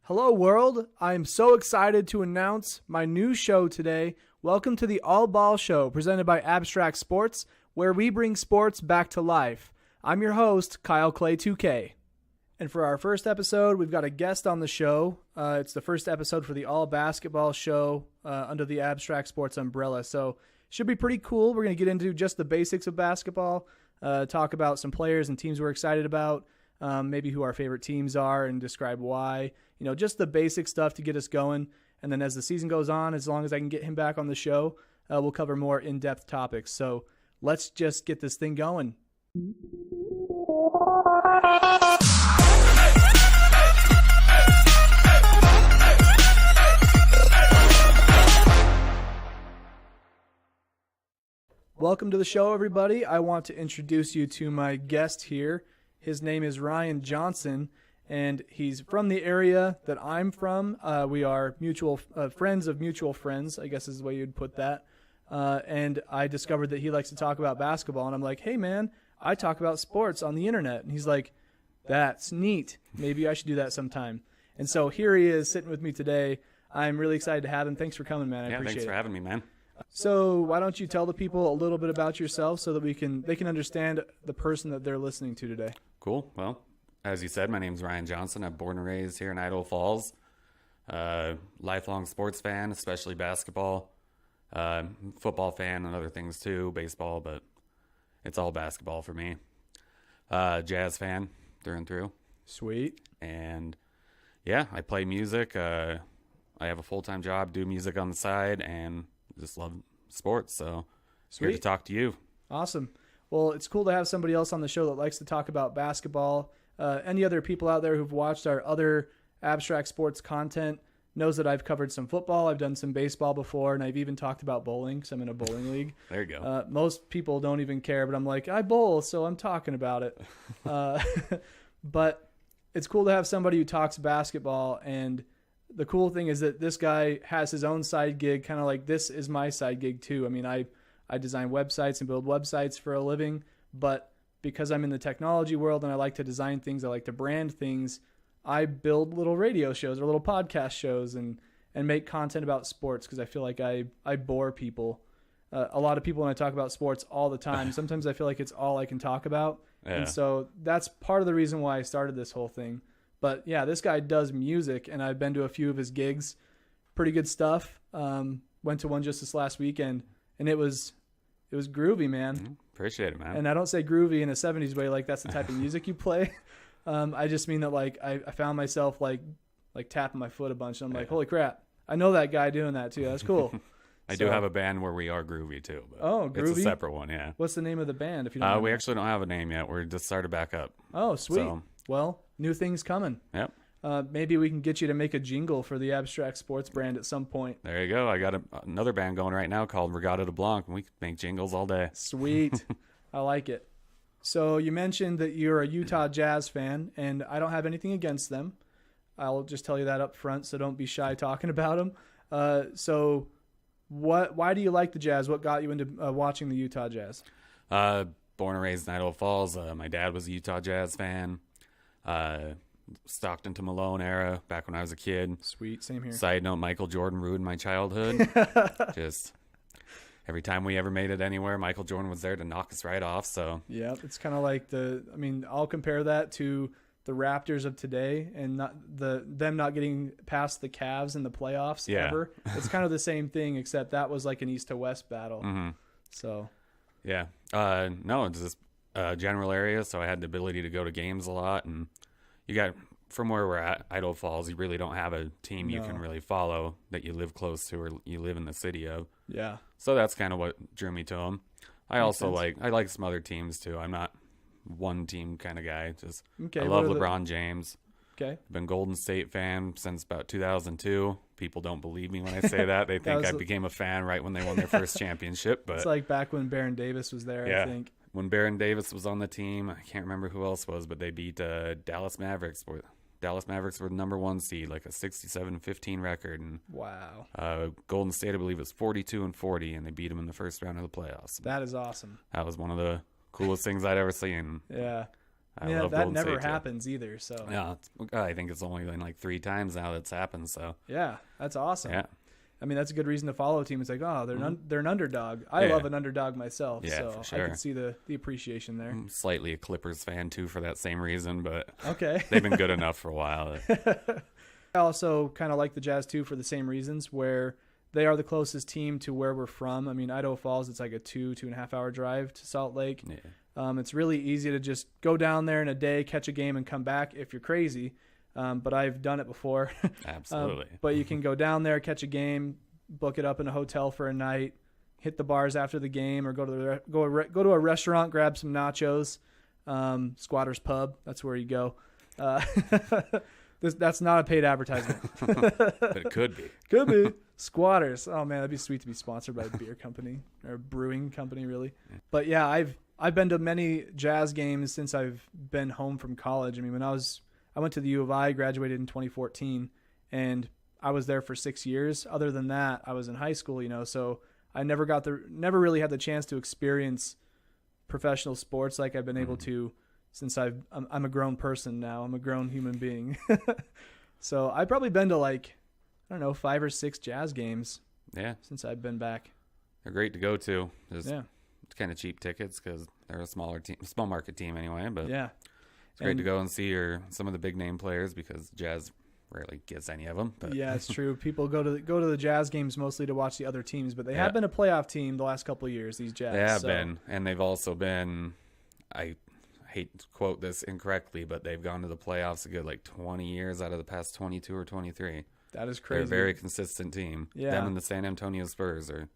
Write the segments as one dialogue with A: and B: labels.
A: Hello, world. I am so excited to announce my new show today. Welcome to the All Ball Show, presented by Abstract Sports, where we bring sports back to life. I'm your host, Kyle Clay 2K. And for our first episode, we've got a guest on the show. It's the first episode for the All Basketball Show under the Abstract Sports umbrella. So should be pretty cool. We're going to get into just the basics of basketball, talk about some players and teams we're excited about, maybe who our favorite teams are and describe why. You know, just the basic stuff to get us going. And then as the season goes on, as long as I can get him back on the show, we'll cover more in-depth topics. So let's just get this thing going. Welcome to the show, everybody. I want to introduce you to my guest here. His name is Ryan Johnson, and he's from the area that I'm from. We are mutual friends of mutual friends, I guess is the way you'd put that. And I discovered that he likes to talk about basketball, and I'm like, hey, man, I talk about sports on the internet. And he's like, that's neat. Maybe I should do that sometime. And so here he is sitting with me today. I'm really excited to have him. Thanks for coming, man. I appreciate it.
B: Thanks for having me, man.
A: So why don't you tell the people a little bit about yourself so that they can understand the person that they're listening to today.
B: Cool. Well, as you said, my name's Ryan Johnson. I'm born and raised here in Idaho Falls. Lifelong sports fan, especially basketball. Football fan and other things too, baseball, but it's all basketball for me. Jazz fan through and through.
A: Sweet.
B: And yeah, I play music. I have a full-time job, do music on the side, and just love sports. So
A: Sweet.
B: Here to talk to you.
A: Awesome. Well, it's cool to have somebody else on the show that likes to talk about basketball. Any other people out there who've watched our other abstract sports content knows that I've covered some football. I've done some baseball before, and I've even talked about bowling because I'm in a bowling league.
B: There you go.
A: Most people don't even care, but I'm like, I bowl, so I'm talking about it. But it's cool to have somebody who talks basketball, and the cool thing is that this guy has his own side gig, kind of like this is my side gig too. I mean, I design websites and build websites for a living, but because I'm in the technology world and I like to design things, I like to brand things, I build little radio shows or little podcast shows and make content about sports because I feel like I bore people. A lot of people when I talk about sports all the time, sometimes I feel like it's all I can talk about. Yeah. And so that's part of the reason why I started this whole thing. But yeah, this guy does music, and I've been to a few of his gigs. Pretty good stuff. Went to one just this last weekend, and it was groovy, man.
B: Appreciate it, man.
A: And I don't say groovy in a 70s way, like that's the type of music you play. I just mean that like I found myself like tapping my foot a bunch, and I'm like, holy crap, I know that guy doing that too. That's cool.
B: I do have a band where we are groovy too. But
A: groovy?
B: It's a separate one, yeah.
A: What's the name of the band? If you don't
B: we actually don't have a name yet. We're just started back up.
A: Oh, sweet. So, well, new things coming.
B: Yep.
A: Maybe we can get you to make a jingle for the Abstract Sports brand at some point.
B: There you go. I got another band going right now called Regatta de Blanc, and we can make jingles all day.
A: Sweet. I like it. So you mentioned that you're a Utah Jazz fan, and I don't have anything against them. I'll just tell you that up front, so don't be shy talking about them. So why do you like the Jazz? What got you into watching the Utah Jazz?
B: Born and raised in Idaho Falls. My dad was a Utah Jazz fan. Stockton to Malone era back when I was a kid.
A: Sweet, same here.
B: Side note, Michael Jordan ruined my childhood. Just every time we ever made it anywhere, Michael Jordan was there to knock us right off. So
A: yeah, it's kind of like I'll compare that to the Raptors of today and them not getting past the Cavs in the playoffs ever. It's kind of the same thing, except that was like an East to West battle.
B: Mm-hmm.
A: So
B: yeah, no, it's just general area, so I had the ability to go to games a lot, and you got from where we're at, Idaho Falls, you really don't have a team you can really follow that you live close to or you live in the city of.
A: Yeah.
B: So that's kind of what drew me to them. I also like some other teams too. I'm not one team kind of guy. Just I love LeBron James.
A: Okay.
B: Been Golden State fan since about 2002. People don't believe me when I say that. They think I became a fan right when they won their first championship. But
A: it's like back when Baron Davis was there, I think.
B: When Baron Davis was on the team, I can't remember who else was, but they beat Dallas Mavericks. Dallas Mavericks were the number one seed, like a 67-15 record. And
A: wow.
B: Golden State, I believe, was 42-40, and they beat them in the first round of the playoffs.
A: That is awesome.
B: That was one of the coolest things I'd ever seen.
A: Yeah.
B: I
A: Yeah,
B: love
A: that
B: Golden
A: never
B: State, too.
A: happens either. So
B: Yeah, I think it's only been like 3 times now that's happened. So
A: yeah, that's awesome.
B: yeah,
A: I mean, that's a good reason to follow a team. It's like, oh, they're an underdog. I
B: Mm-hmm. Yeah.
A: love an underdog myself,
B: Yeah,
A: so
B: for sure.
A: I can see the appreciation there.
B: I'm slightly a Clippers fan too for that same reason, but
A: Okay.
B: they've been good enough for a while.
A: I also kind of like the Jazz too for the same reasons, where they are the closest team to where we're from. I mean, Idaho Falls, it's like a 2.5 hour drive to Salt Lake.
B: Yeah.
A: It's really easy to just go down there in a day, catch a game, and come back if you're crazy. But I've done it before.
B: Absolutely.
A: But you can go down there, catch a game, book it up in a hotel for a night, hit the bars after the game, or go to a restaurant, grab some nachos. Squatters Pub, that's where you go. That's not a paid advertisement.
B: But it could be.
A: Could be. Squatters. Oh man, that'd be sweet to be sponsored by a beer company or a brewing company, really. But yeah, I've been to many Jazz games since I've been home from college. I mean, I went to the U of I, graduated in 2014, and I was there for 6 years. Other than that, I was in high school, so I never really had the chance to experience professional sports like I've been able to since I'm a grown person now. I'm a grown human being. So I've probably been to 5 or 6 Jazz games.
B: Yeah.
A: Since I've been back.
B: They're great to go to. It's
A: Yeah.
B: kind of cheap tickets because they're a small market team anyway. But
A: Yeah.
B: it's great to go and see some of the big name players because Jazz rarely gets any of them. But
A: Yeah, it's true. People go to the Jazz games mostly to watch the other teams, but they have been a playoff team the last couple of years. These Jazz.
B: they have been, and they've also been. I hate to quote this incorrectly, but they've gone to the playoffs a good 20 years out of the past 22 or 23.
A: That is crazy.
B: They're a very consistent team.
A: Yeah.
B: Them and the San Antonio Spurs are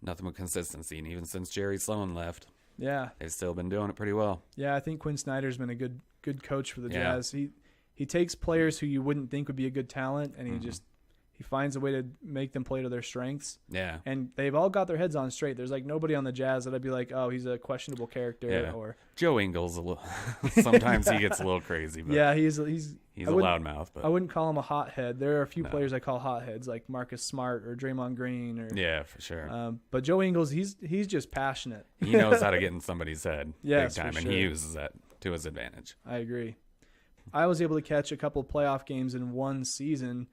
B: nothing but consistency, and even since Jerry Sloan left,
A: Yeah.
B: they've still been doing it pretty well.
A: Yeah, I think Quinn Snyder's been a good coach for the
B: Yeah.
A: Jazz. He takes players who you wouldn't think would be a good talent, and he finds a way to make them play to their strengths.
B: Yeah.
A: And they've all got their heads on straight. There's nobody on the Jazz that I'd be like, oh, he's a questionable character.
B: Yeah.
A: Or
B: Joe Ingles a little. Sometimes he gets a little crazy. But
A: yeah, he's
B: a loudmouth. But
A: I wouldn't call him a hothead. There are a few players I call hotheads, like Marcus Smart or Draymond Green. Or
B: yeah, for sure.
A: But Joe Ingles, he's just passionate.
B: He knows how to get in somebody's head
A: Yes,
B: big time,
A: for
B: and
A: sure.
B: he uses that to his advantage.
A: I agree. I was able to catch a couple playoff games in one season,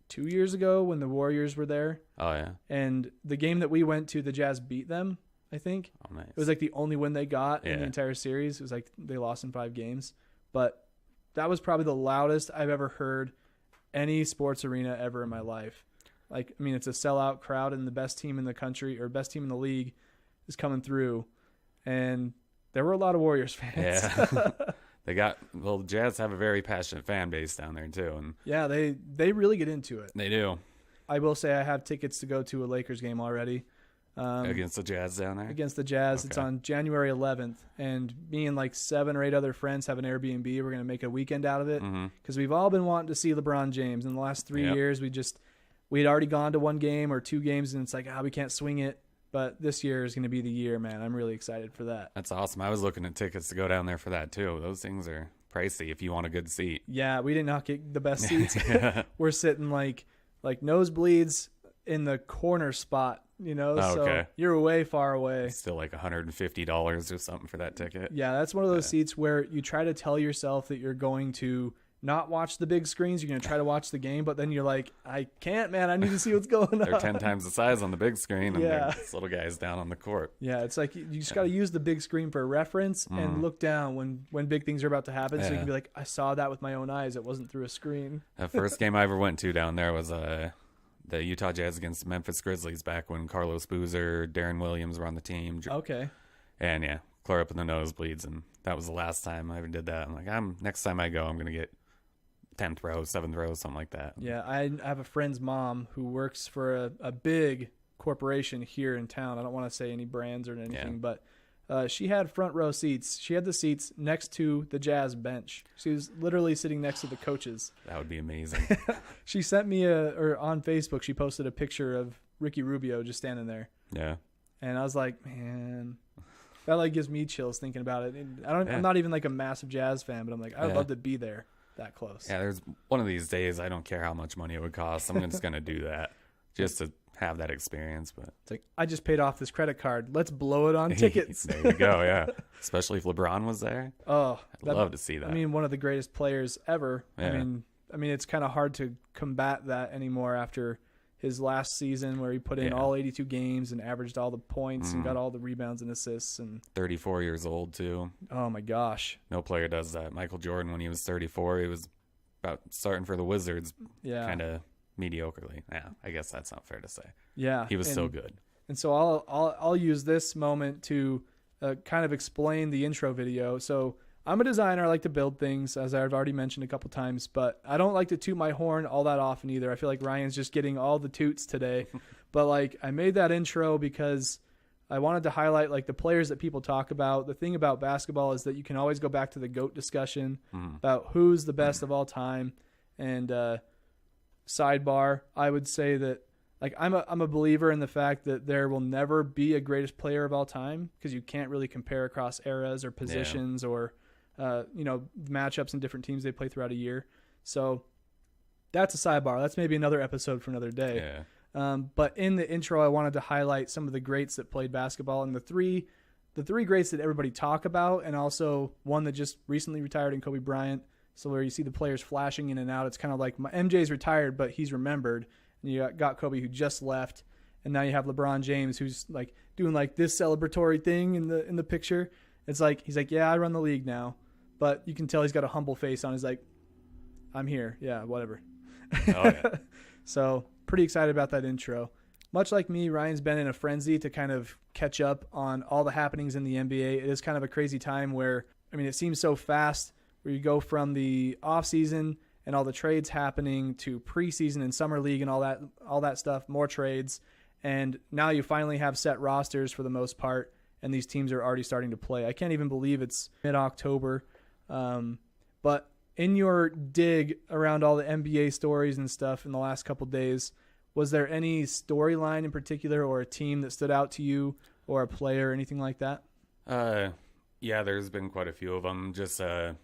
A: 2 years ago when the Warriors were there.
B: Oh, yeah.
A: And the game that we went to, the Jazz beat them, I think.
B: Oh, nice.
A: It was the only win they got in the
B: Yeah.
A: entire series. It was they lost in 5 games. But that was probably the loudest I've ever heard any sports arena ever in my life. It's a sellout crowd, and the best team in the country or best team in the league is coming through. And there were a lot of Warriors fans.
B: Yeah. The Jazz have a very passionate fan base down there, too. And
A: Yeah, they really get into it.
B: they do.
A: I will say I have tickets to go to a Lakers game already.
B: Against the Jazz down there?
A: Against the Jazz.
B: Okay.
A: It's on January 11th. And me and 7 or 8 other friends have an Airbnb. We're going to make a weekend out of it. Because we've all been wanting to see LeBron James. In the last 3 years, we had already gone to 1 game or 2 games, and it's we can't swing it. But this year is going to be the year, man. I'm really excited for that.
B: That's awesome. I was looking at tickets to go down there for that, too. Those things are pricey if you want a good seat.
A: Yeah, we did not get the best seats.
B: Yeah.
A: We're sitting like nosebleeds in the corner spot,
B: Oh, okay.
A: So you're way far away.
B: It's still $150 or something for that ticket.
A: Yeah, that's one of those seats where you try to tell yourself that you're going to not watch the big screens. You're going to try to watch the game, but then you're like, I can't, man. I need to see what's going on.
B: They're 10 times the size on the big screen, and
A: Yeah.
B: there's little guys down on the court.
A: Yeah, it's you just got to use the big screen for reference and look down when big things are about to happen. So you
B: Yeah.
A: can be like, I saw that with my own eyes. It wasn't through a screen.
B: The first game I ever went to down there was the Utah Jazz against the Memphis Grizzlies back when Carlos Boozer, Darren Williams were on the team.
A: Okay.
B: And yeah, clear up in the nosebleeds, and that was the last time I ever did that. I'm like, next time I go, I'm gonna get 10th row, 7th row, something like that.
A: Yeah, I have a friend's mom who works for a big corporation here in town. I don't want to say any brands or anything, but she had front row seats. She had the seats next to the Jazz bench. She was literally sitting next to the coaches.
B: That would be amazing.
A: She sent me on Facebook, she posted a picture of Ricky Rubio just standing there.
B: Yeah.
A: And I was like, man, that gives me chills thinking about it. And I'm not even a massive Jazz fan, but I'm like, I'd love to be there that close.
B: Yeah, there's one of these days, I don't care how much money it would cost. I'm just going to do that just to have that experience. But
A: it's like, I just paid off this credit card. Let's blow it on tickets.
B: There you go. Yeah. Especially if LeBron was there.
A: Oh,
B: I'd love to see that.
A: I mean, one of the greatest players ever.
B: Yeah.
A: I mean, it's kind of hard to combat that anymore after his last season where he put in all 82 games and averaged all the points and got all the rebounds and assists. And
B: 34 years old too.
A: Oh my gosh.
B: No player does that. Michael Jordan, when he was 34, he was about starting for the Wizards.
A: Yeah.
B: Kind of mediocrely. Yeah, I guess that's not fair to say.
A: Yeah.
B: He was so good.
A: And so I'll use this moment to kind of explain the intro video. So I'm a designer. I like to build things, as I've already mentioned a couple times, but I don't like to toot my horn all that often either. I feel like Ryan's just getting all the toots today. But like, I made that intro because I wanted to highlight like the players that people talk about. The thing about basketball is that you can always go back to the GOAT discussion about who's the best of all time. And sidebar, I would say that like I'm a believer in the fact that there will never be a greatest player of all time because you can't really compare across eras or positions or matchups in different teams they play throughout a year. So that's a sidebar. That's maybe another episode for another day.
B: Yeah.
A: But in the intro, I wanted to highlight some of the greats that played basketball and the three greats that everybody talk about, and also one that just recently retired in Kobe Bryant. So where you see the players flashing in and out, it's kind of like MJ's retired, but he's remembered. And you got Kobe who just left, and now you have LeBron James who's like doing like this celebratory thing in the picture. It's like he's like, yeah, I run the league now. But you can tell he's got a humble face on. He's like, I'm here. Yeah, whatever.
B: Oh, yeah.
A: So pretty excited about that intro. Much like me, Ryan's been in a frenzy to kind of catch up on all the happenings in the NBA. It is kind of a crazy time where, I mean, it seems so fast where you go from the offseason and all the trades happening to preseason and summer league and all that stuff, more trades. And now you finally have set rosters for the most part, and these teams are already starting to play. I can't even believe it's mid-October. But in your dig around all the NBA stories and stuff in the last couple days, was there any storyline in particular or a team that stood out to you or a player or anything like that?
B: Yeah, there's been quite a few of them. Just, I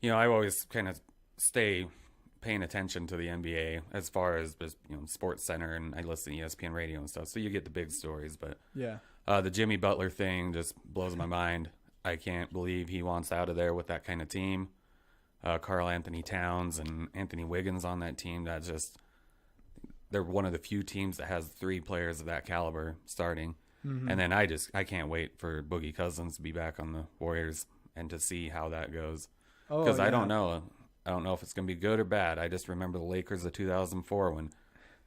B: always kind of stay paying attention to the NBA as far as just, Sports Center, and I listen to ESPN radio and stuff. So you get the big stories, but
A: yeah,
B: the Jimmy Butler thing just blows my mind. I can't believe he wants out of there with that kind of team. Karl Anthony Towns and Anthony Wiggins on that team. They're one of the few teams that has 3 players of that caliber starting. Mm-hmm. And then I can't wait for Boogie Cousins to be back on the Warriors and to see how that goes. Because I don't know. I don't know if it's going to be good or bad. I just remember the Lakers of 2004 when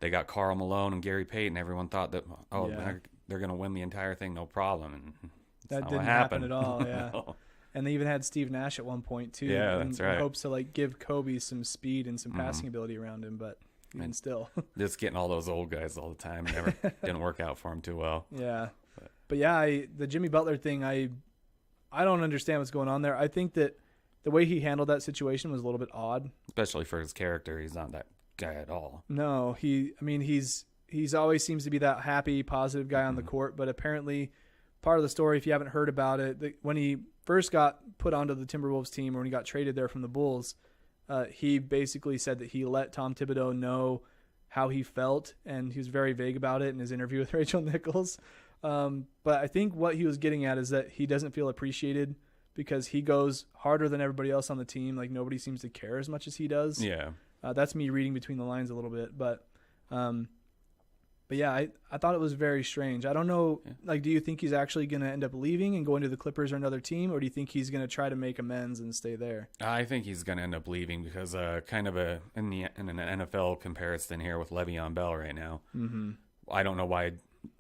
B: they got Karl Malone and Gary Payton. Everyone thought that, they're going to win the entire thing, no problem. And
A: that didn't happen at all, yeah. No. And they even had Steve Nash at one point, too.
B: Yeah, that's right.
A: In hopes to, like, give Kobe some speed and some passing ability around him, but even still.
B: Just getting all those old guys all the time never didn't work out for him too well.
A: Yeah. But yeah, the Jimmy Butler thing, I don't understand what's going on there. I think that the way he handled that situation was a little bit odd.
B: Especially for his character. He's not that guy at all.
A: No, he's always seems to be that happy, positive guy on the court, but apparently part of the story, if you haven't heard about it, when he first got put onto the Timberwolves team or when he got traded there from the Bulls, he basically said that he let Tom Thibodeau know how he felt, and he was very vague about it in his interview with Rachel Nichols. But I think what he was getting at is that he doesn't feel appreciated because he goes harder than everybody else on the team. Like, nobody seems to care as much as he does.
B: Yeah.
A: That's me reading between the lines a little bit. But yeah, I thought it was very strange. I don't know, like, do you think he's actually going to end up leaving and going to the Clippers or another team, or do you think he's going to try to make amends and stay there?
B: I think he's going to end up leaving because kind of in an NFL comparison here with Le'Veon Bell right now. Mm-hmm. I don't know why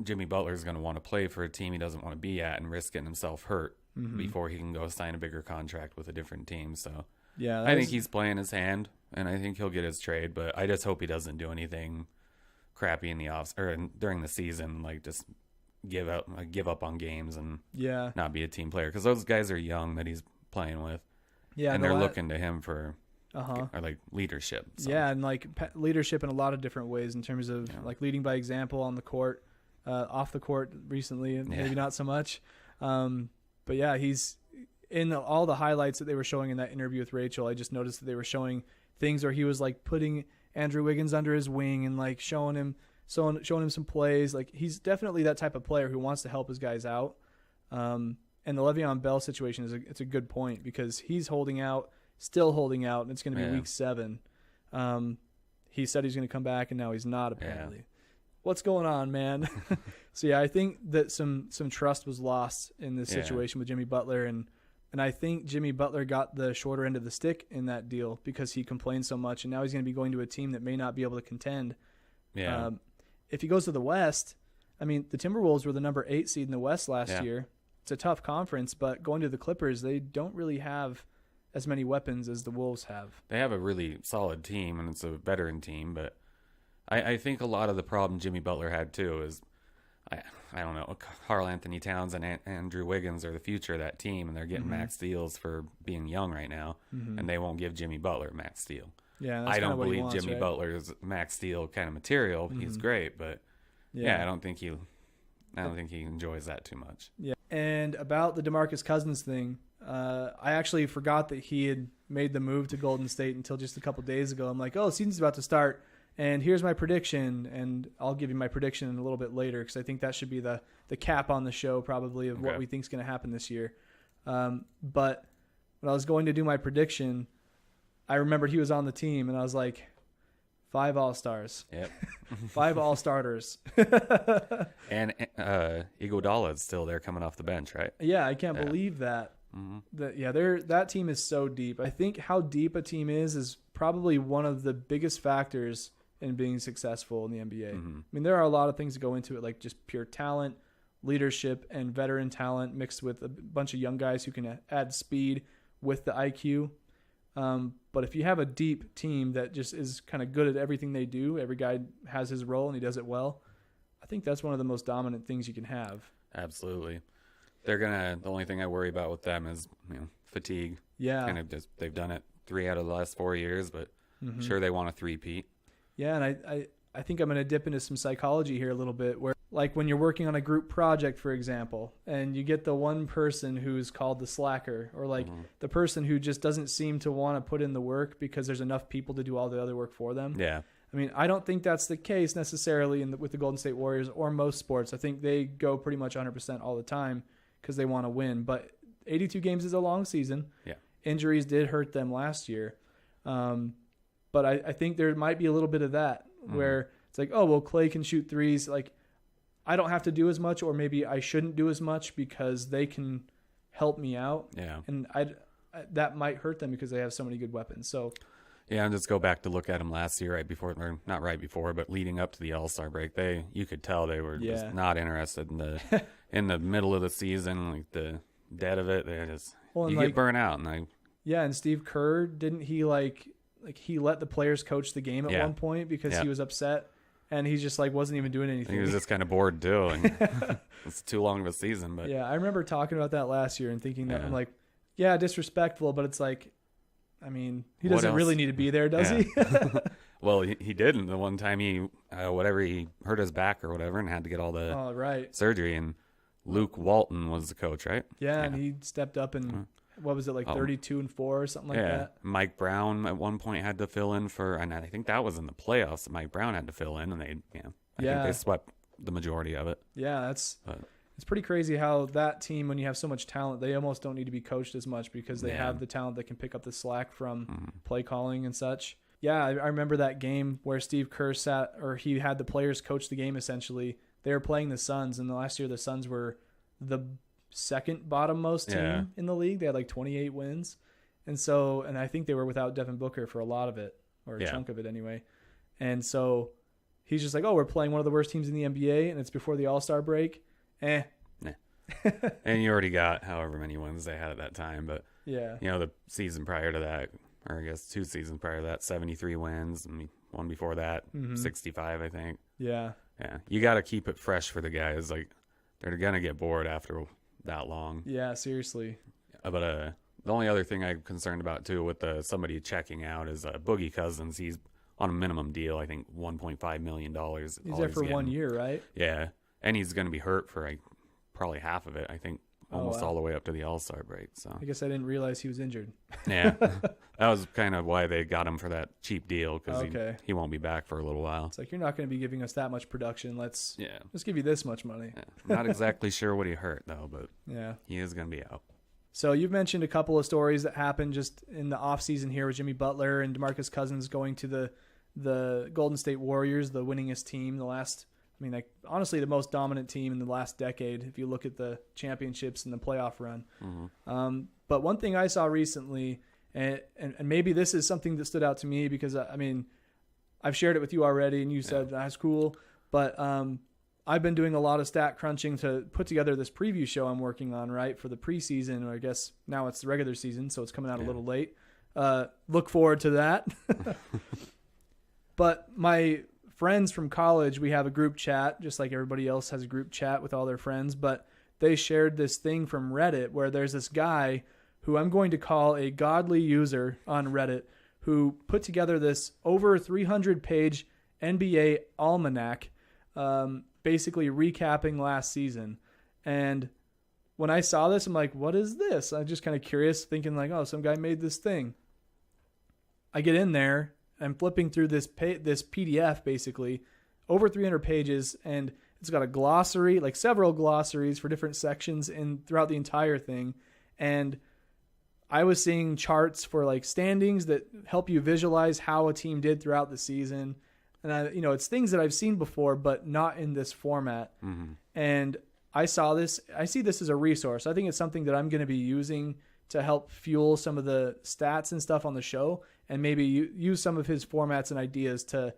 B: Jimmy Butler is going to want to play for a team he doesn't want to be at and risk getting himself hurt before he can go sign a bigger contract with a different team. So
A: yeah,
B: I think he's playing his hand, and I think he'll get his trade, but I just hope he doesn't do anything crappy in the during the season, like just give up on games and not be a team player, because those guys are young that he's playing with, and they're looking to him for like leadership. So.
A: Yeah, and like leadership in a lot of different ways in terms of like leading by example on the court, off the court recently, and maybe not so much. But yeah, he's in all the highlights that they were showing in that interview with Rachel. I just noticed that they were showing things where he was like putting Andrew Wiggins under his wing and like showing him showing him some plays. Like, he's definitely that type of player who wants to help his guys out. And the Le'Veon Bell situation it's a good point because he's still holding out, and it's going to be week 7. He said he's going to come back, and now he's not, apparently. Yeah. What's going on, man? So, yeah, I think that some trust was lost in this situation with Jimmy Butler, and I think Jimmy Butler got the shorter end of the stick in that deal because he complained so much, and now he's going to be going to a team that may not be able to contend.
B: Yeah.
A: If he goes to the West, I mean, the Timberwolves were the number 8 seed in the West last year. It's a tough conference, but going to the Clippers, they don't really have as many weapons as the Wolves have.
B: They have a really solid team, and it's a veteran team, but I think a lot of the problem Jimmy Butler had, too, is, I don't know, Karl Anthony Towns and Andrew Wiggins are the future of that team, and they're getting max deals for being young right now, and they won't give Jimmy Butler max deal.
A: Yeah, that's
B: I don't believe
A: wants,
B: Jimmy
A: right?
B: Butler is max deal kind of material. He's great, but I don't think he enjoys that too much.
A: Yeah. And about the DeMarcus Cousins thing, I actually forgot that he had made the move to Golden State until just a couple days ago. I'm like, oh, season's about to start, and here's my prediction, and I'll give you my prediction a little bit later because I think that should be the cap on the show probably of what we think is going to happen this year. But when I was going to do my prediction, I remembered he was on the team, and I was like, 5 All-Stars.
B: Yep.
A: 5 All-Starters.
B: And Iguodala is still there coming off the bench, right?
A: Yeah, I can't believe that. That team is so deep. I think how deep a team is probably one of the biggest factors in being successful in the NBA. I mean, there are a lot of things that go into it, like just pure talent, leadership, and veteran talent mixed with a bunch of young guys who can add speed with the IQ. But if you have a deep team that just is kind of good at everything they do, every guy has his role and he does it well, I think that's one of the most dominant things you can have.
B: Absolutely. The only thing I worry about with them is, fatigue.
A: Yeah.
B: Kind of just, they've done it 3 out of the last 4 years, but I'm sure they want a three-peat.
A: Yeah, and I think I'm going to dip into some psychology here a little bit where, like when you're working on a group project, for example, and you get the one person who's called the slacker or like the person who just doesn't seem to want to put in the work because there's enough people to do all the other work for them.
B: Yeah.
A: I mean, I don't think that's the case necessarily with the Golden State Warriors or most sports. I think they go pretty much 100% all the time because they want to win. But 82 games is a long season.
B: Yeah.
A: Injuries did hurt them last year. But I think there might be a little bit of that where it's like, oh, well, Clay can shoot threes. Like, I don't have to do as much, or maybe I shouldn't do as much because they can help me out.
B: Yeah.
A: And that might hurt them because they have so many good weapons. So,
B: yeah, and just go back to look at them last year, not right before, but leading up to the All-Star break, you could tell they were just not interested in in the middle of the season, like the dead of it. They just get burnt out,
A: and Steve Kerr, didn't he he let the players coach the game at one point because he was upset, and he just wasn't even doing anything.
B: He was just kind of bored too. And it's too long of a season, but
A: yeah, I remember talking about that last year and thinking that I'm like, yeah, disrespectful, but it's like, I mean, he doesn't really need to be there, does he?
B: Well, he didn't. The one time he hurt his back or whatever and had to get all the surgery, and Luke Walton was the coach, right?
A: Yeah, and he stepped up and. What was it, 32-4 or something like that?
B: Mike Brown at one point had to fill in and I think that was in the playoffs. Mike Brown had to fill in, and I think they swept the majority of it.
A: Yeah, it's pretty crazy how that team, when you have so much talent, they almost don't need to be coached as much because they have the talent that can pick up the slack from play calling and such. Yeah, I remember that game where Steve Kerr he had the players coach the game essentially. They were playing the Suns, and last year the Suns were the second bottom-most team in the league. They had 28 wins. And I think they were without Devin Booker for a lot of it, or a chunk of it anyway. And so he's just like, oh, we're playing one of the worst teams in the NBA, and it's before the All-Star break.
B: And you already got however many wins they had at that time. But, the season prior to that, or I guess 2 seasons prior to that, 73 wins. And one before that, 65, I think.
A: Yeah.
B: Yeah. You got to keep it fresh for the guys. They're going to get bored after that long.
A: Yeah, seriously.
B: But the only other thing I'm concerned about too with somebody checking out is Boogie Cousins. He's on a minimum deal, I think $1.5 million.
A: He's there for 1 year, right?
B: Yeah, and he's going to be hurt for probably half of it. I think almost
A: wow.
B: all the way up to the All-Star break. So
A: I guess I didn't realize he was injured.
B: yeah, that was kind of why they got him for that cheap deal, because
A: Okay.
B: he won't be back for a little while.
A: It's like, you're not going to be giving us that much production. Let's
B: Yeah.
A: just give you this much money.
B: Yeah. Not exactly sure what he hurt, though, but
A: Yeah.
B: he is going to be out.
A: So you've mentioned a couple of stories that happened just in the offseason here with Jimmy Butler and DeMarcus Cousins going to the Golden State Warriors, the winningest team, honestly, the most dominant team in the last decade, if you look at the championships and the playoff run.
B: Mm-hmm.
A: But one thing I saw recently, and maybe this is something that stood out to me because, I've shared it with you already and you said that's cool, but I've been doing a lot of stat crunching to put together this preview show I'm working on, right, for the preseason, or I guess now it's the regular season, so it's coming out a little late. Look forward to that. But my friends from college, we have a group chat, just like everybody else has a group chat with all their friends, but they shared this thing from Reddit where there's this guy who I'm going to call a godly user on Reddit who put together this over 300-page NBA Almanac, basically recapping last season. And when I saw this, I'm like, what is this? I'm just kind of curious, thinking like, oh, some guy made this thing. I get in there, I'm flipping through this PDF, basically, over 300 pages, and it's got a glossary, like several glossaries for different sections throughout the entire thing. And I was seeing charts for like standings that help you visualize how a team did throughout the season. And it's things that I've seen before, but not in this format.
B: Mm-hmm.
A: And I see this as a resource. I think it's something that I'm going to be using to help fuel some of the stats and stuff on the show, and maybe use some of his formats and ideas to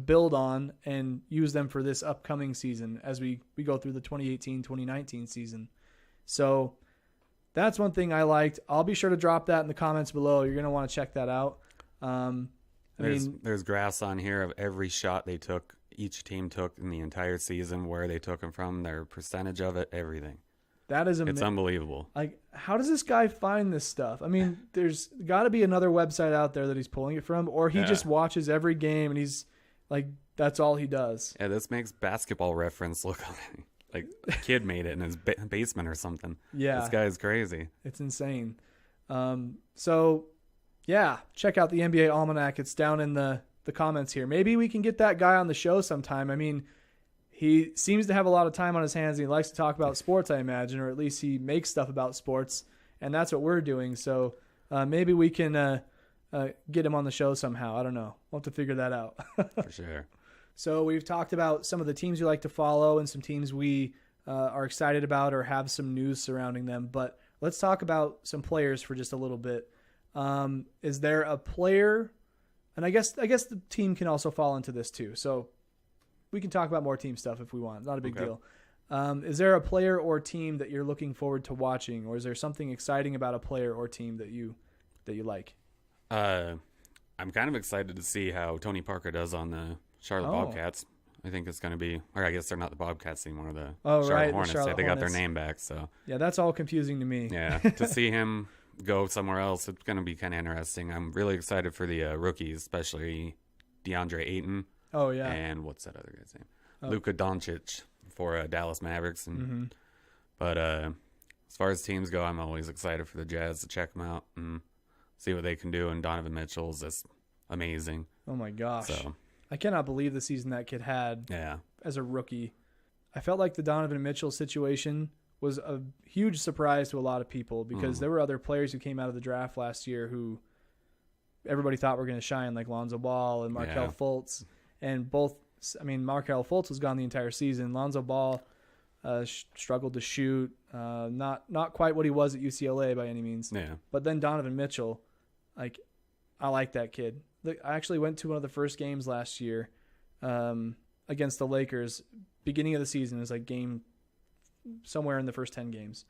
A: build on and use them for this upcoming season as we go through the 2018-2019 season. So that's one thing I liked. I'll be sure to drop that in the comments below. You're going to want to check that out.
B: There's graphs on here of every shot they took, each team took in the entire season, where they took them from, their percentage of it, everything.
A: That is
B: It's unbelievable.
A: Like, how does this guy find this stuff? I mean, there's got to be another website out there that he's pulling it from, or he just watches every game and he's like, that's all he does.
B: Yeah, this makes Basketball Reference look like a kid made it in his basement or something.
A: Yeah.
B: This guy is crazy.
A: It's insane. So, yeah, check out the NBA Almanac. It's down in the comments here. Maybe we can get that guy on the show sometime. I mean, he seems to have a lot of time on his hands, and he likes to talk about sports, I imagine, or at least he makes stuff about sports, and that's what we're doing. So maybe we can get him on the show somehow. I don't know. We'll have to figure that out.
B: For sure.
A: So we've talked about some of the teams we like to follow and some teams we are excited about or have some news surrounding them. But let's talk about some players for just a little bit. Is there a player, and I guess the team can also fall into this too. So we can talk about more team stuff if we want. Not a big deal. Is there a player or team that you're looking forward to watching, or is there something exciting about a player or team that you like?
B: I'm kind of excited to see how Tony Parker does on the Charlotte Bobcats. I think it's going to be, or I guess they're not the Bobcats anymore, the Charlotte Hornets. They got their name back. So
A: yeah, that's all confusing to me.
B: Yeah, to see him go somewhere else, it's going to be kind of interesting. I'm really excited for the rookies, especially DeAndre Ayton.
A: Oh, yeah.
B: And what's that other guy's name? Luka Doncic for Dallas Mavericks. But as far as teams go, I'm always excited for the Jazz to check them out and see what they can do. And Donovan Mitchell's just amazing.
A: Oh, my gosh.
B: So,
A: I cannot believe the season that kid had as a rookie. I felt like the Donovan Mitchell situation was a huge surprise to a lot of people because there were other players who came out of the draft last year who everybody thought were going to shine, like Lonzo Ball and Markelle Fultz. And Markelle Fultz was gone the entire season. Lonzo Ball struggled to shoot, not quite what he was at UCLA by any means.
B: Yeah.
A: But then Donovan Mitchell, I like that kid. I actually went to one of the first games last year against the Lakers. Beginning of the season, it was like game somewhere in the first 10 games.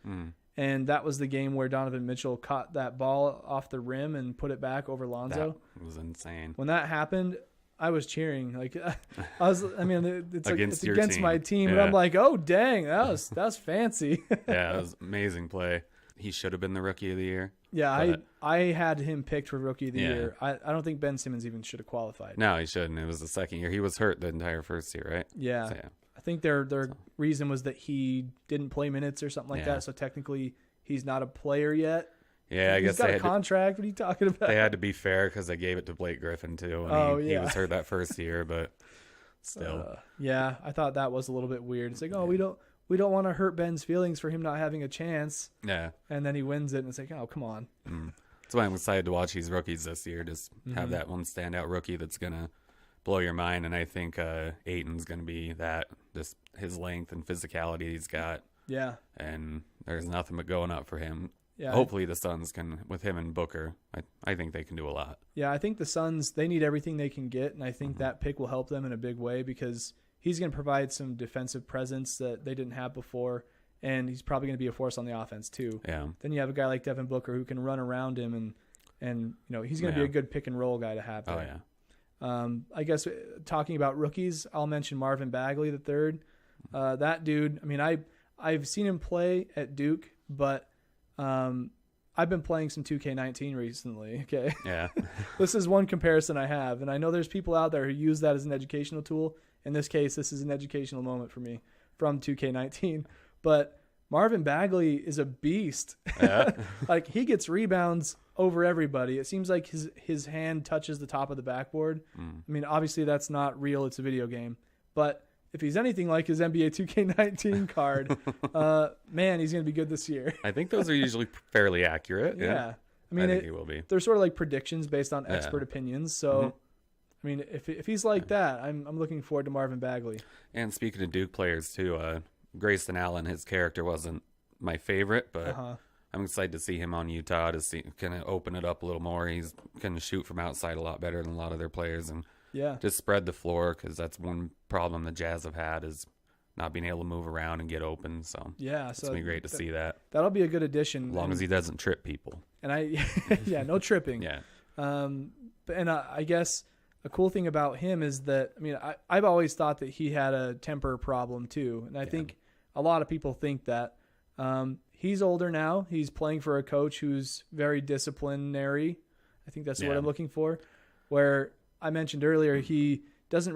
A: And that was the game where Donovan Mitchell caught that ball off the rim and put it back over Lonzo.
B: That was insane.
A: When that happened, I was cheering. It's against my team, but I'm like, oh dang, that was fancy.
B: Yeah, it was amazing play. He should have been the rookie of the year.
A: Yeah, I had him picked for rookie of the year. I don't think Ben Simmons even should have qualified.
B: No, he shouldn't. It was the second year. He was hurt the entire first year, right?
A: Yeah.
B: So,
A: I think their reason was that he didn't play minutes or something like that. So technically, he's not a player yet.
B: Yeah, I guess
A: he's got a contract. What are you talking about?
B: They had to be fair because they gave it to Blake Griffin too. And he was hurt that first year, but still.
A: Yeah, I thought that was a little bit weird. It's like, we don't want to hurt Ben's feelings for him not having a chance.
B: Yeah.
A: And then he wins it, and it's like, oh, come on.
B: That's why I'm excited to watch these rookies this year. Just have that one standout rookie that's going to blow your mind. And I think Ayton's going to be that. Just his length and physicality he's got.
A: Yeah.
B: And there's nothing but going up for him.
A: Yeah.
B: Hopefully the Suns can, with him and Booker, I think they can do a lot.
A: Yeah, I think the Suns, they need everything they can get. And I think that pick will help them in a big way because he's going to provide some defensive presence that they didn't have before. And he's probably going to be a force on the offense too.
B: Yeah.
A: Then you have a guy like Devin Booker who can run around him, and he's going to be a good pick and roll guy to have there.
B: Oh yeah.
A: I guess talking about rookies, I'll mention Marvin Bagley the third. That dude. I mean, I've seen him play at Duke, but I've been playing some 2K19 recently. Okay.
B: Yeah.
A: This is one comparison I have, and I know there's people out there who use that as an educational tool. In this case, this is an educational moment for me from 2K19. But Marvin Bagley is a beast.
B: Yeah.
A: Like, he gets rebounds over everybody. It seems like his hand touches the top of the backboard. I mean, obviously that's not real. It's a video game. But if he's anything like his NBA 2K19 card, man, he's going to be good this year.
B: I think those are usually fairly accurate.
A: Yeah. I mean,
B: think he will be.
A: They're sort of like predictions based on expert opinions. So, I mean, if he's like that, I'm looking forward to Marvin Bagley. And
B: speaking of Duke players too, Grayson Allen, his character wasn't my favorite, but I'm excited to see him on Utah to see kind of open it up a little more. He's going to shoot from outside a lot better than a lot of their players, and just spread the floor because that's one problem the Jazz have had is not being able to move around and get open. So it's gonna be great to see that.
A: That'll be a good addition,
B: as long as he doesn't trip people.
A: And no tripping.
B: Yeah.
A: And I guess a cool thing about him is that, I mean, I've always thought that he had a temper problem too. And I think a lot of people think that. He's older now. He's playing for a coach who's very disciplinary. I think that's what I'm looking for. Where I mentioned earlier, he's never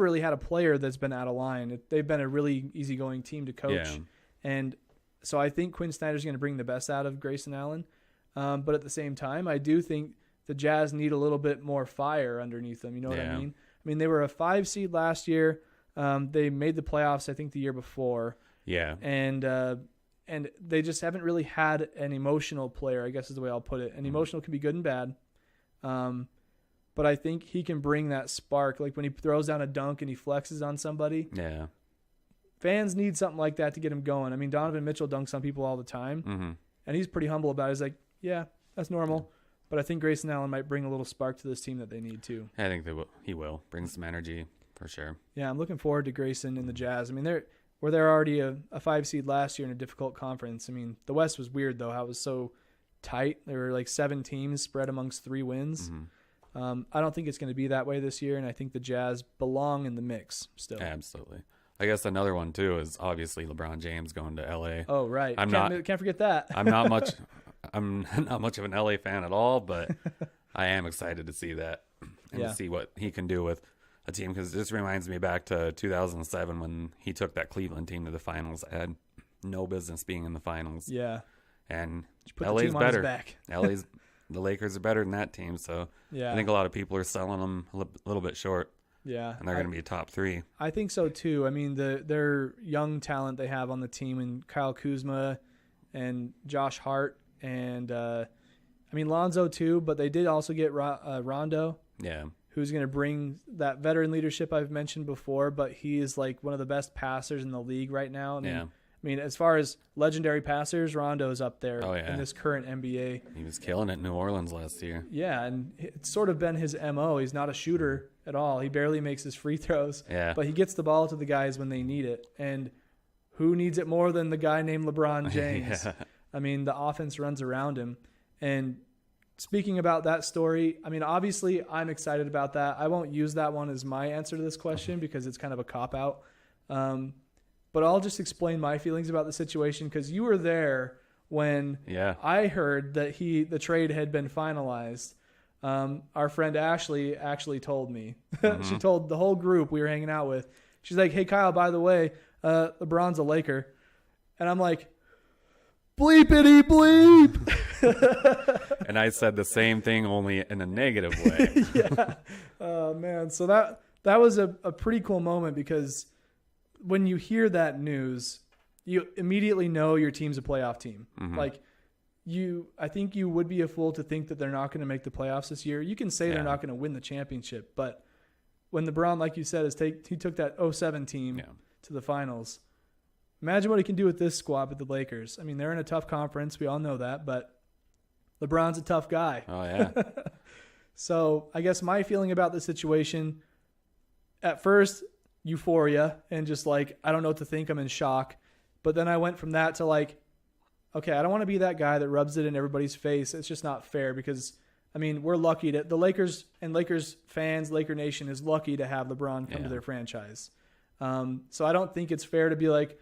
A: really had a player that's been out of line. They've been a really easygoing team to coach.
B: Yeah.
A: And so I think Quinn Snyder's going to bring the best out of Grayson Allen. But at the same time, I do think the Jazz need a little bit more fire underneath them. You know what I mean? I mean, they were a 5 seed last year. They made the playoffs, I think, the year before.
B: Yeah.
A: And they just haven't really had an emotional player, I guess is the way I'll put it. And emotional can be good and bad. But I think he can bring that spark. Like when he throws down a dunk and he flexes on somebody.
B: Yeah.
A: Fans need something like that to get him going. I mean, Donovan Mitchell dunks on people all the time. And he's pretty humble about it. He's like, yeah, that's normal. But I think Grayson Allen might bring a little spark to this team that they need too.
B: I think he will bring some energy for sure.
A: Yeah, I'm looking forward to Grayson and the Jazz. I mean, they're already a 5 seed last year in a difficult conference. I mean, the West was weird though, how it was so tight. There were like 7 teams spread amongst 3 wins. I don't think it's going to be that way this year, and I think the Jazz belong in the mix still.
B: Absolutely. I guess another one too is obviously LeBron James going to LA.
A: Oh right, can't forget that.
B: I'm not much of an LA fan at all, but I am excited to see that and to see what he can do with a team, because this reminds me back to 2007 when he took that Cleveland team to the finals. That had no business being in the finals.
A: Yeah,
B: and LA's better. The Lakers are better than that team, so I think a lot of people are selling them a little bit short.
A: Yeah,
B: and they're going to be a top 3.
A: I think so too. I mean, their young talent they have on the team, and Kyle Kuzma and Josh Hart, and I mean Lonzo too. But they did also get Rondo.
B: Yeah.
A: Who's going to bring that veteran leadership I've mentioned before, but he is like one of the best passers in the league right now. I mean, as far as legendary passers, Rondo's up there in this current NBA.
B: He was killing it in New Orleans last year.
A: Yeah, and it's sort of been his MO. He's not a shooter at all. He barely makes his free throws.
B: Yeah.
A: But he gets the ball to the guys when they need it. And who needs it more than the guy named LeBron James? I mean, the offense runs around him. And speaking about that story, I mean, obviously I'm excited about that. I won't use that one as my answer to this question because it's kind of a cop-out. But I'll just explain my feelings about the situation because you were there when I heard that the trade had been finalized. Our friend Ashley actually told me. She told the whole group we were hanging out with. She's like, hey, Kyle, by the way, LeBron's a Laker. And I'm like, bleepity bleep.
B: And I said the same thing, only in a negative way.
A: Yeah. Oh, man. So that was a pretty cool moment, because when you hear that news, you immediately know your team's a playoff team.
B: Mm-hmm.
A: Like, I think you would be a fool to think that they're not going to make the playoffs this year. You can say they're not going to win the championship, but when LeBron, like you said, he took that 2007 team to the finals. Imagine what he can do with this squad with the Lakers. I mean, they're in a tough conference. We all know that, but LeBron's a tough guy.
B: Oh, yeah.
A: So I guess my feeling about the situation, at first, euphoria and just like, I don't know what to think. I'm in shock. But then I went from that to like, okay, I don't want to be that guy that rubs it in everybody's face. It's just not fair, because, I mean, we're lucky to, the Lakers and Lakers fans, Laker Nation is lucky to have LeBron come to their franchise. So I don't think it's fair to be like,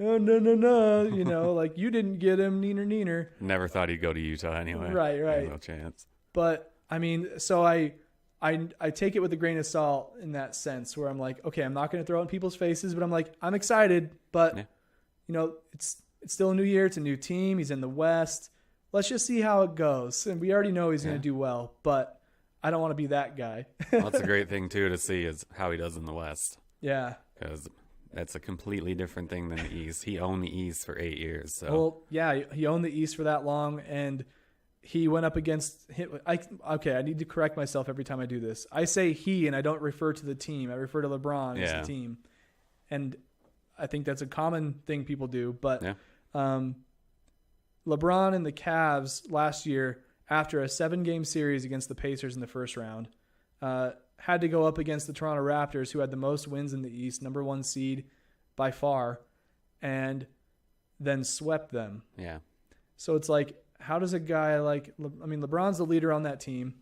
A: oh, no, you know, like, you didn't get him, neener.
B: Never thought he'd go to Utah anyway.
A: Right.
B: No chance.
A: But, I mean, so I take it with a grain of salt in that sense, where I'm like, okay, I'm not going to throw it in people's faces, but I'm like, I'm excited, but, you know, it's still a new year. It's a new team. He's in the West. Let's just see how it goes. And we already know he's going to do well, but I don't want to be that guy.
B: Well, that's a great thing, too, to see is how he does in the West.
A: Yeah.
B: Because that's a completely different thing than the East. He owned the East for 8 years. So.
A: Well, yeah, he owned the East for that long, and he went up against him. I need to correct myself every time I do this. I say he, and I don't refer to the team. I refer to LeBron as the team. And I think that's a common thing people do. But LeBron and the Cavs last year, after a 7-game series against the Pacers in the first round, had to go up against the Toronto Raptors, who had the most wins in the East, number 1 seed by far, and then swept them.
B: Yeah.
A: So it's like, how does a guy like, I mean, LeBron's the leader on that team.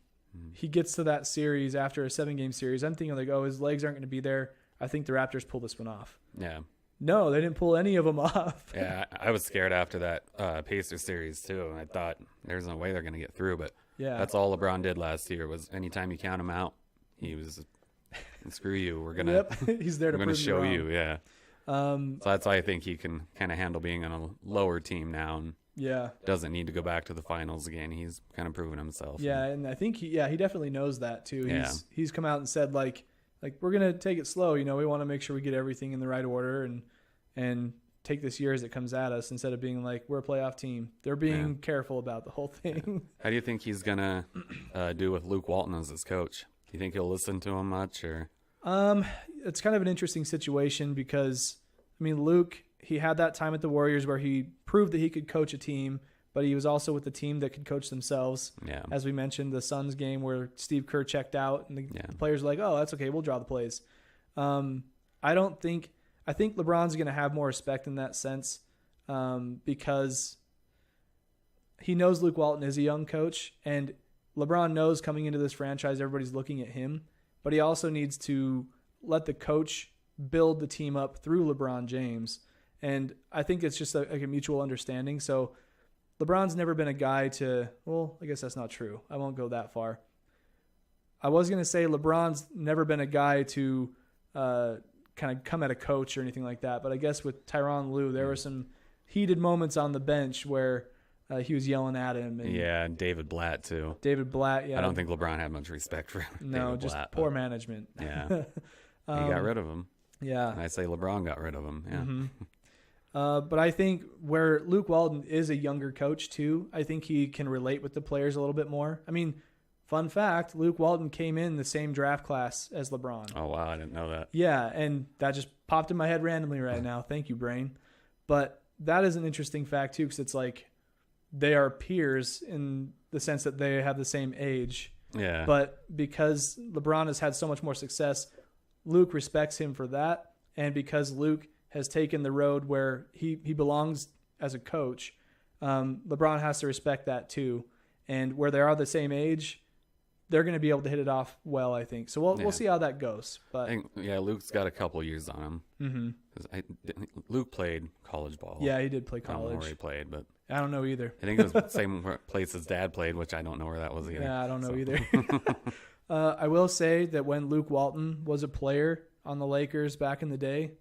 A: He gets to that series after a 7-game series. I'm thinking like, oh, his legs aren't going to be there. I think the Raptors pull this one off.
B: Yeah.
A: No, they didn't pull any of them off.
B: Yeah, I was scared after that Pacers series, too. And I thought there's no way they're going to get through. But that's all LeBron did last year was anytime you count him out, he was, screw you. We're going to
A: he's there to
B: we're going to show
A: wrong.
B: you. Yeah. So that's why I think he can kind of handle being on a lower team now. And doesn't need to go back to the finals again. He's kind of proven himself.
A: Yeah, and I think he definitely knows that too. He's come out and said like we're gonna take it slow. You know, we want to make sure we get everything in the right order and take this year as it comes at us, instead of being like, we're a playoff team. They're being careful about the whole thing.
B: How do you think he's gonna do with Luke Walton as his coach? Do you think he'll listen to him much, or?
A: It's kind of an interesting situation, because I mean, Luke, he had that time at the Warriors where he proved that he could coach a team, but he was also with the team that could coach themselves. Yeah. As we mentioned, the Suns game where Steve Kerr checked out and the players were like, oh, that's okay, we'll draw the plays. I think LeBron's going to have more respect in that sense, because he knows Luke Walton is a young coach, and LeBron knows coming into this franchise everybody's looking at him, but he also needs to let the coach build the team up through LeBron James. And I think it's just a mutual understanding. So LeBron's never been a guy to, well, I guess that's not true. I won't go that far. I was going to say LeBron's never been a guy to kind of come at a coach or anything like that. But I guess with Tyronn Lue, there were some heated moments on the bench where he was yelling at him.
B: And David Blatt, too.
A: David Blatt, yeah.
B: I don't think LeBron had much respect for him.
A: No,
B: David
A: just
B: Blatt,
A: poor management.
B: Yeah. He got rid of him.
A: Yeah.
B: And I say LeBron got rid of him. Yeah.
A: Mm-hmm. But I think where Luke Walton is a younger coach, too, I think he can relate with the players a little bit more. I mean, fun fact, Luke Walton came in the same draft class as LeBron.
B: Oh, wow. I didn't know that.
A: Yeah, and that just popped in my head randomly right now. Thank you, brain. But that is an interesting fact, too, because it's like they are peers in the sense that they have the same age.
B: Yeah.
A: But because LeBron has had so much more success, Luke respects him for that. And because Luke has taken the road where he belongs as a coach, LeBron has to respect that too. And where they are the same age, they're going to be able to hit it off well, I think. So we'll see how that goes. But
B: Luke's got a couple years on him. Mm-hmm. Luke played college ball.
A: Yeah, he did play
B: I don't know
A: college.
B: where he played, but
A: I don't know either.
B: I think it was the same place his dad played, which I don't know where that was either.
A: Yeah, I don't know either. I will say that when Luke Walton was a player, on the Lakers back in the day,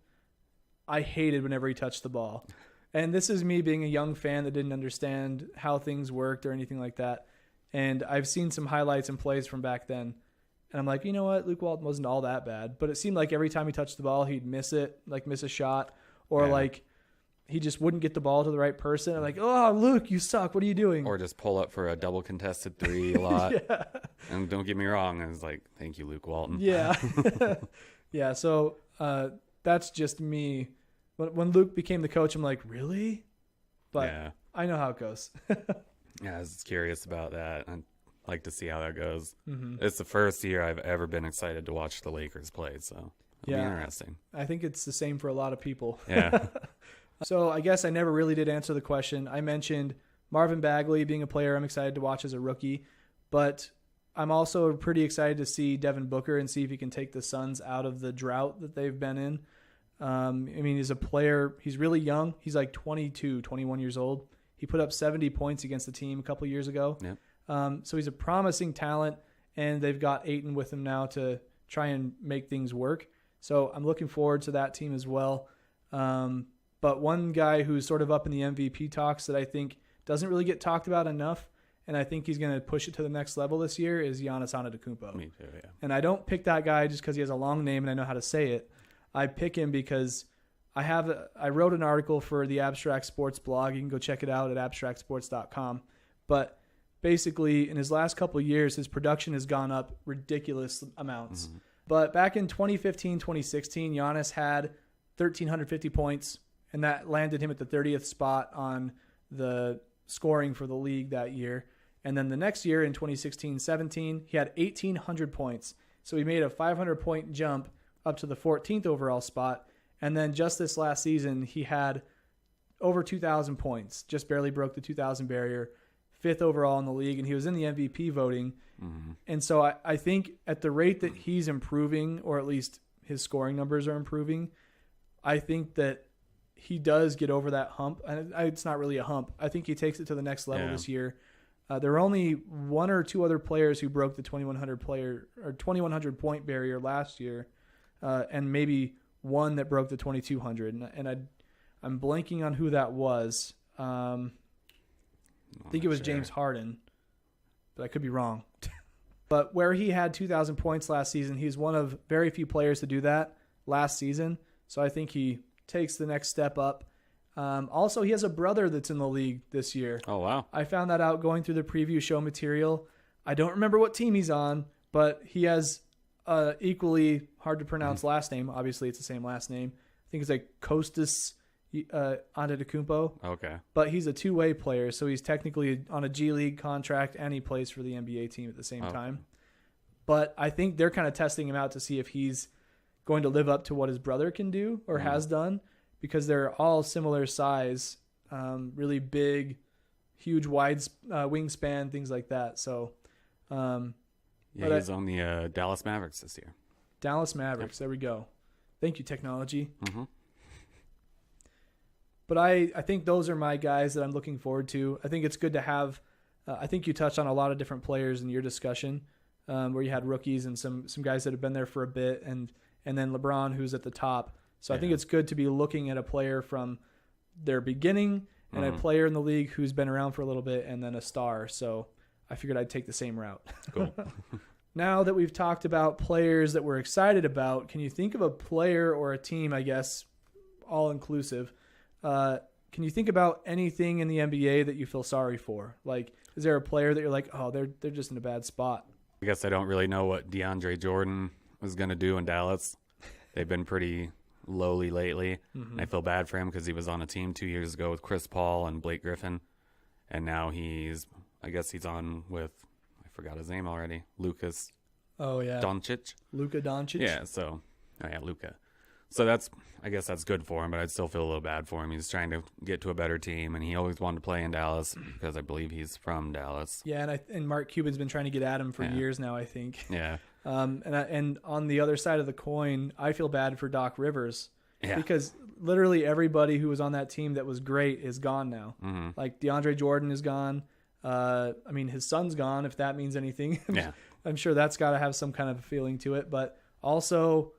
A: I hated whenever he touched the ball. And this is me being a young fan that didn't understand how things worked or anything like that. And I've seen some highlights and plays from back then. And I'm like, you know what? Luke Walton wasn't all that bad. But it seemed like every time he touched the ball, he'd miss it, like miss a shot. Or like he just wouldn't get the ball to the right person. I'm like, oh, Luke, you suck. What are you doing?
B: Or just pull up for a double contested three a lot.
A: Yeah.
B: And don't get me wrong. I was like, thank you, Luke Walton.
A: Yeah. Yeah. So that's just me. When Luke became the coach, I'm like, really? But I know how it goes.
B: Yeah, I was curious about that. I'd like to see how that goes.
A: Mm-hmm.
B: It's the first year I've ever been excited to watch the Lakers play, so it'll be interesting.
A: I think it's the same for a lot of people.
B: Yeah.
A: So I guess I never really did answer the question. I mentioned Marvin Bagley being a player I'm excited to watch as a rookie, but I'm also pretty excited to see Devin Booker and see if he can take the Suns out of the drought that they've been in. I mean, he's a player. He's really young. He's like 22, 21 years old. He put up 70 points against the team a couple years ago.
B: Yep.
A: So he's a promising talent, and they've got Ayton with him now to try and make things work. So I'm looking forward to that team as well. But one guy who's sort of up in the MVP talks that I think doesn't really get talked about enough, and I think he's going to push it to the next level this year, is Giannis Antetokounmpo.
B: Me too, yeah.
A: And I don't pick that guy just because he has a long name and I know how to say it. I pick him because I wrote an article for the Abstract Sports blog. You can go check it out at abstractsports.com. But basically, in his last couple of years, his production has gone up ridiculous amounts. Mm-hmm. But back in 2015, 2016, Giannis had 1,350 points, and that landed him at the 30th spot on the scoring for the league that year. And then the next year, in 2016-17, he had 1,800 points. So he made a 500-point jump up to the 14th overall spot. And then just this last season, he had over 2,000 points, just barely broke the 2,000 barrier, 5th overall in the league, and he was in the MVP voting. Mm-hmm. And so I think at the rate that he's improving, or at least his scoring numbers are improving, I think that he does get over that hump. And it's not really a hump. I think he takes it to the next level this year. There are only one or two other players who broke the 2,100 point barrier last year, and maybe one that broke the 2,200. And I'm blanking on who that was. I think it was James Harden, but I could be wrong. But where he had 2,000 points last season, he's one of very few players to do that last season. So I think he takes the next step up. Also, he has a brother that's in the league this year.
B: Oh, wow.
A: I found that out going through the preview show material. I don't remember what team he's on, but he has equally hard to pronounce last name. Obviously, it's the same last name. I think it's like Kostas Antetokounmpo.
B: Okay.
A: But he's a two-way player, so he's technically on a G League contract, and he plays for the NBA team at the same time. But I think they're kind of testing him out to see if he's going to live up to what his brother can do or has done, because they're all similar size, really big, huge wide wingspan, things like that. So,
B: he's on the Dallas Mavericks this year.
A: Dallas Mavericks, There we go. Thank you, technology.
B: Mm-hmm.
A: But I think those are my guys that I'm looking forward to. I think it's good to have. I think you touched on a lot of different players in your discussion, where you had rookies and some guys that have been there for a bit, and then LeBron, who's at the top. So I think it's good to be looking at a player from their beginning and a player in the league who's been around for a little bit, and then a star. So I figured I'd take the same route.
B: Cool.
A: Now that we've talked about players that we're excited about, can you think of a player or a team, I guess, all inclusive? Can you think about anything in the NBA that you feel sorry for? Like, is there a player that you're like, oh, they're just in a bad spot?
B: I guess I don't really know what DeAndre Jordan was going to do in Dallas. They've been pretty lowly lately. I feel bad for him because he was on a team 2 years ago with Chris Paul and Blake Griffin, and now he's on with, I forgot his name already, Lucas.
A: Oh yeah,
B: Doncic.
A: Luka Doncic.
B: Yeah, Luka. So I guess that's good for him, but I'd still feel a little bad for him. He's trying to get to a better team, and he always wanted to play in Dallas because I believe he's from Dallas.
A: Yeah, and Mark Cuban's been trying to get at him for years now, I think.
B: Yeah.
A: And on the other side of the coin, I feel bad for Doc Rivers because literally everybody who was on that team that was great is gone now. Mm-hmm. Like DeAndre Jordan is gone. I mean, his son's gone, if that means anything.
B: Yeah.
A: I'm sure that's got to have some kind of a feeling to it. But also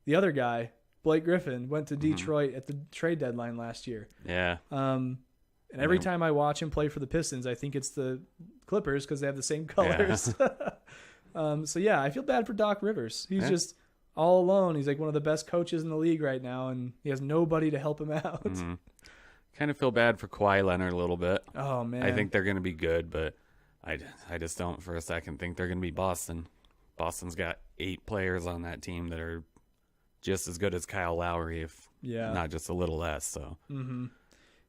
A: the other guy, Blake Griffin, went to Detroit at the trade deadline last year.
B: Yeah.
A: And every time I watch him play for the Pistons, I think it's the Clippers because they have the same colors. Yeah. So, yeah, I feel bad for Doc Rivers. He's just all alone. He's like one of the best coaches in the league right now, and he has nobody to help him out.
B: Mm-hmm. Kind of feel bad for Kawhi Leonard a little bit.
A: Oh, man.
B: I think they're going to be good, but I just don't for a second think they're going to be Boston. Boston's got 8 players on that team that are just as good as Kyle Lowry, if not just a little less. So,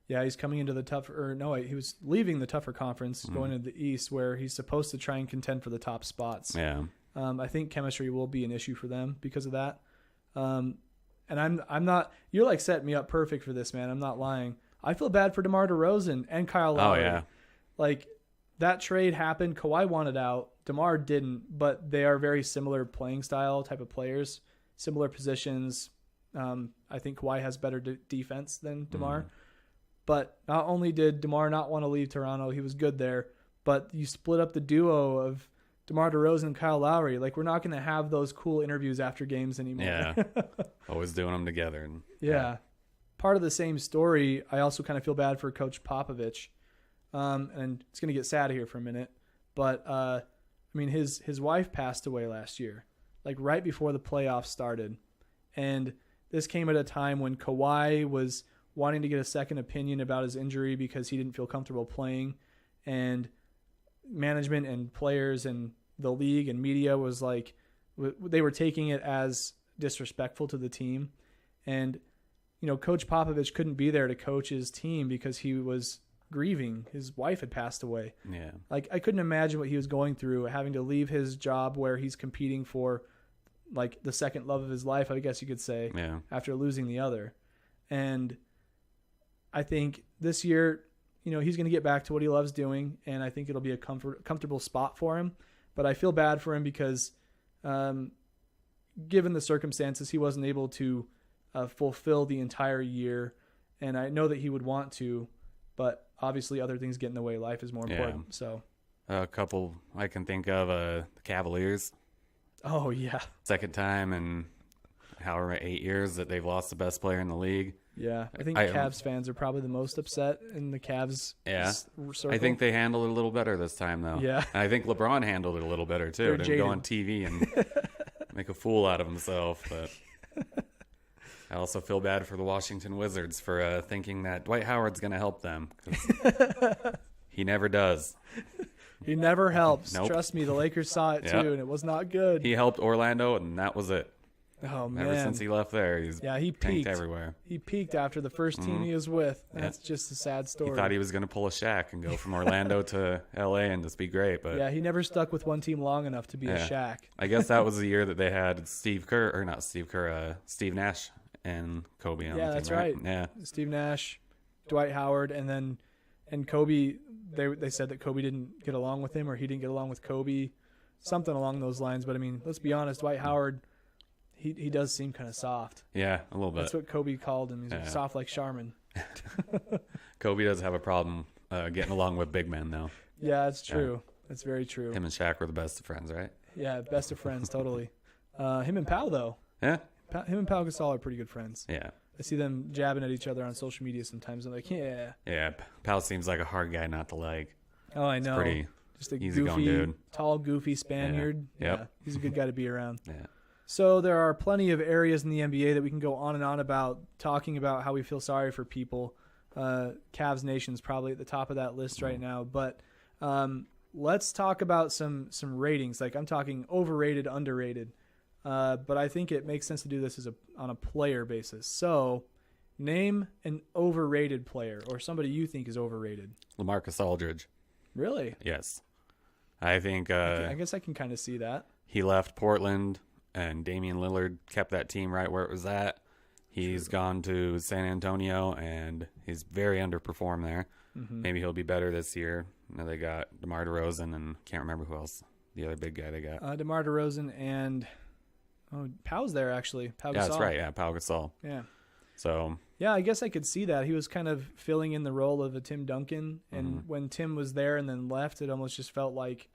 A: yeah, he's coming into the he was leaving the tougher conference, going into the East, where he's supposed to try and contend for the top spots.
B: Yeah,
A: I think chemistry will be an issue for them because of that. And I'm not. You're like setting me up perfect for this, man. I'm not lying. I feel bad for DeMar DeRozan and Kyle Lowry.
B: Oh yeah,
A: like that trade happened. Kawhi wanted out. DeMar didn't, but they are very similar playing style type of players, similar positions. I think Kawhi has better defense than DeMar. But not only did DeMar not want to leave Toronto, he was good there, but you split up the duo of DeMar DeRozan and Kyle Lowry. Like, we're not going to have those cool interviews after games anymore.
B: Yeah, always doing them together. And
A: yeah. Part of the same story, I also kind of feel bad for Coach Popovich. And it's going to get sad here for a minute. But, I mean, his wife passed away last year, like right before the playoffs started. And this came at a time when Kawhi was wanting to get a second opinion about his injury because he didn't feel comfortable playing. And management and players and the league and media was like, they were taking it as disrespectful to the team. And, you know, Coach Popovich couldn't be there to coach his team because he was grieving. His wife had passed away.
B: Yeah.
A: Like, I couldn't imagine what he was going through, having to leave his job where he's competing for, like, the second love of his life, I guess you could say, after losing the other. And I think this year, you know, he's going to get back to what he loves doing, and I think it'll be a comfortable spot for him. But I feel bad for him because, given the circumstances, he wasn't able to fulfill the entire year. And I know that he would want to, but obviously other things get in the way. Life is more important. So
B: a couple I can think of, the Cavaliers.
A: Oh, yeah.
B: Second time in however 8 years that they've lost the best player in the league.
A: Yeah, I think Cavs fans are probably the most upset in the Cavs circle.
B: I think they handled it a little better this time, though.
A: Yeah.
B: And I think LeBron handled it a little better, too. Didn't go on TV and make a fool out of himself. But I also feel bad for the Washington Wizards for thinking that Dwight Howard's going to help them. 'Cause he never does.
A: He never helps.
B: Nope.
A: Trust me, the Lakers saw it, too, and it was not good.
B: He helped Orlando, and that was it.
A: Oh, man.
B: Ever since he left there, he
A: peaked
B: tanked everywhere.
A: He peaked after the first team he was with. That's just a sad story.
B: He thought he was going to pull a Shaq and go from Orlando to L.A. and just be great. But
A: yeah, he never stuck with one team long enough to be a Shaq.
B: I guess that was the year that they had Steve Nash and Kobe on the team.
A: Yeah, that's right.
B: Yeah,
A: Steve Nash, Dwight Howard, and Kobe. They said that Kobe didn't get along with him, or he didn't get along with Kobe, something along those lines. But I mean, let's be honest, Dwight Howard, he does seem kind of soft.
B: Yeah, a little bit.
A: That's what Kobe called him. He's soft like Charmin.
B: Kobe does have a problem getting along with big men, though.
A: Yeah, that's true. That's very true.
B: Him and Shaq were the best of friends, right?
A: Yeah, best of friends, totally. Him and Pau, though.
B: Yeah.
A: Him and Pau Gasol are pretty good friends.
B: Yeah.
A: I see them jabbing at each other on social media sometimes. I'm like, yeah.
B: Yeah, Pau seems like a hard guy not to like.
A: Oh, I know.
B: He's pretty
A: just a
B: easy-going dude.
A: Tall, goofy Spaniard.
B: Yeah.
A: Yeah, he's a good guy to be around.
B: Yeah.
A: So there are plenty of areas in the NBA that we can go on and on about, talking about how we feel sorry for people. Cavs Nation's probably at the top of that list right now. But let's talk about some ratings. Like, I'm talking overrated, underrated. But I think it makes sense to do this on a player basis. So name an overrated player or somebody you think is overrated.
B: LaMarcus Aldridge.
A: Really?
B: Yes. I think
A: I guess I can kind of see that.
B: He left Portland, and Damian Lillard kept that team right where it was at. He's gone to San Antonio, and he's very underperformed there. Mm-hmm. Maybe he'll be better this year. Now they got DeMar DeRozan, and can't remember who else, the other big guy they got.
A: DeMar DeRozan and Pau's there, actually. Pau Gasol.
B: Yeah, that's right. Yeah, Pau Gasol.
A: Yeah.
B: So
A: yeah, I guess I could see that. He was kind of filling in the role of a Tim Duncan, and when Tim was there and then left, it almost just felt like,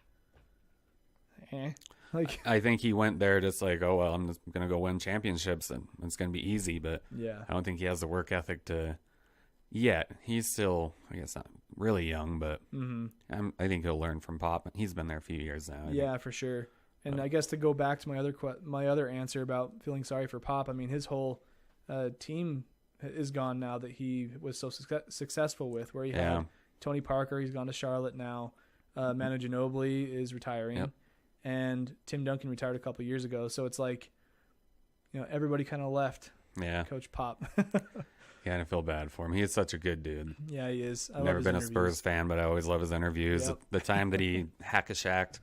A: Like,
B: I think he went there just like, oh, well, I'm just going to go win championships and it's going to be easy. But
A: yeah.
B: I don't think he has the work ethic to yet. He's still, I guess, not really young, but I think he'll learn from Pop. He's been there a few years now.
A: Yeah, for sure. And I guess to go back to my other answer about feeling sorry for Pop, I mean, his whole team is gone now that he was so successful with, where he had Tony Parker, he's gone to Charlotte now. Manu Ginobili is retiring, and Tim Duncan retired a couple years ago. So it's like, everybody kind of left.
B: Yeah,
A: Coach Pop.
B: Yeah, I feel bad for him. He is such a good dude.
A: Yeah, he is.
B: I've never been a Spurs fan, but I always love his interviews.
A: Yep.
B: The time that he hack-a-shacked,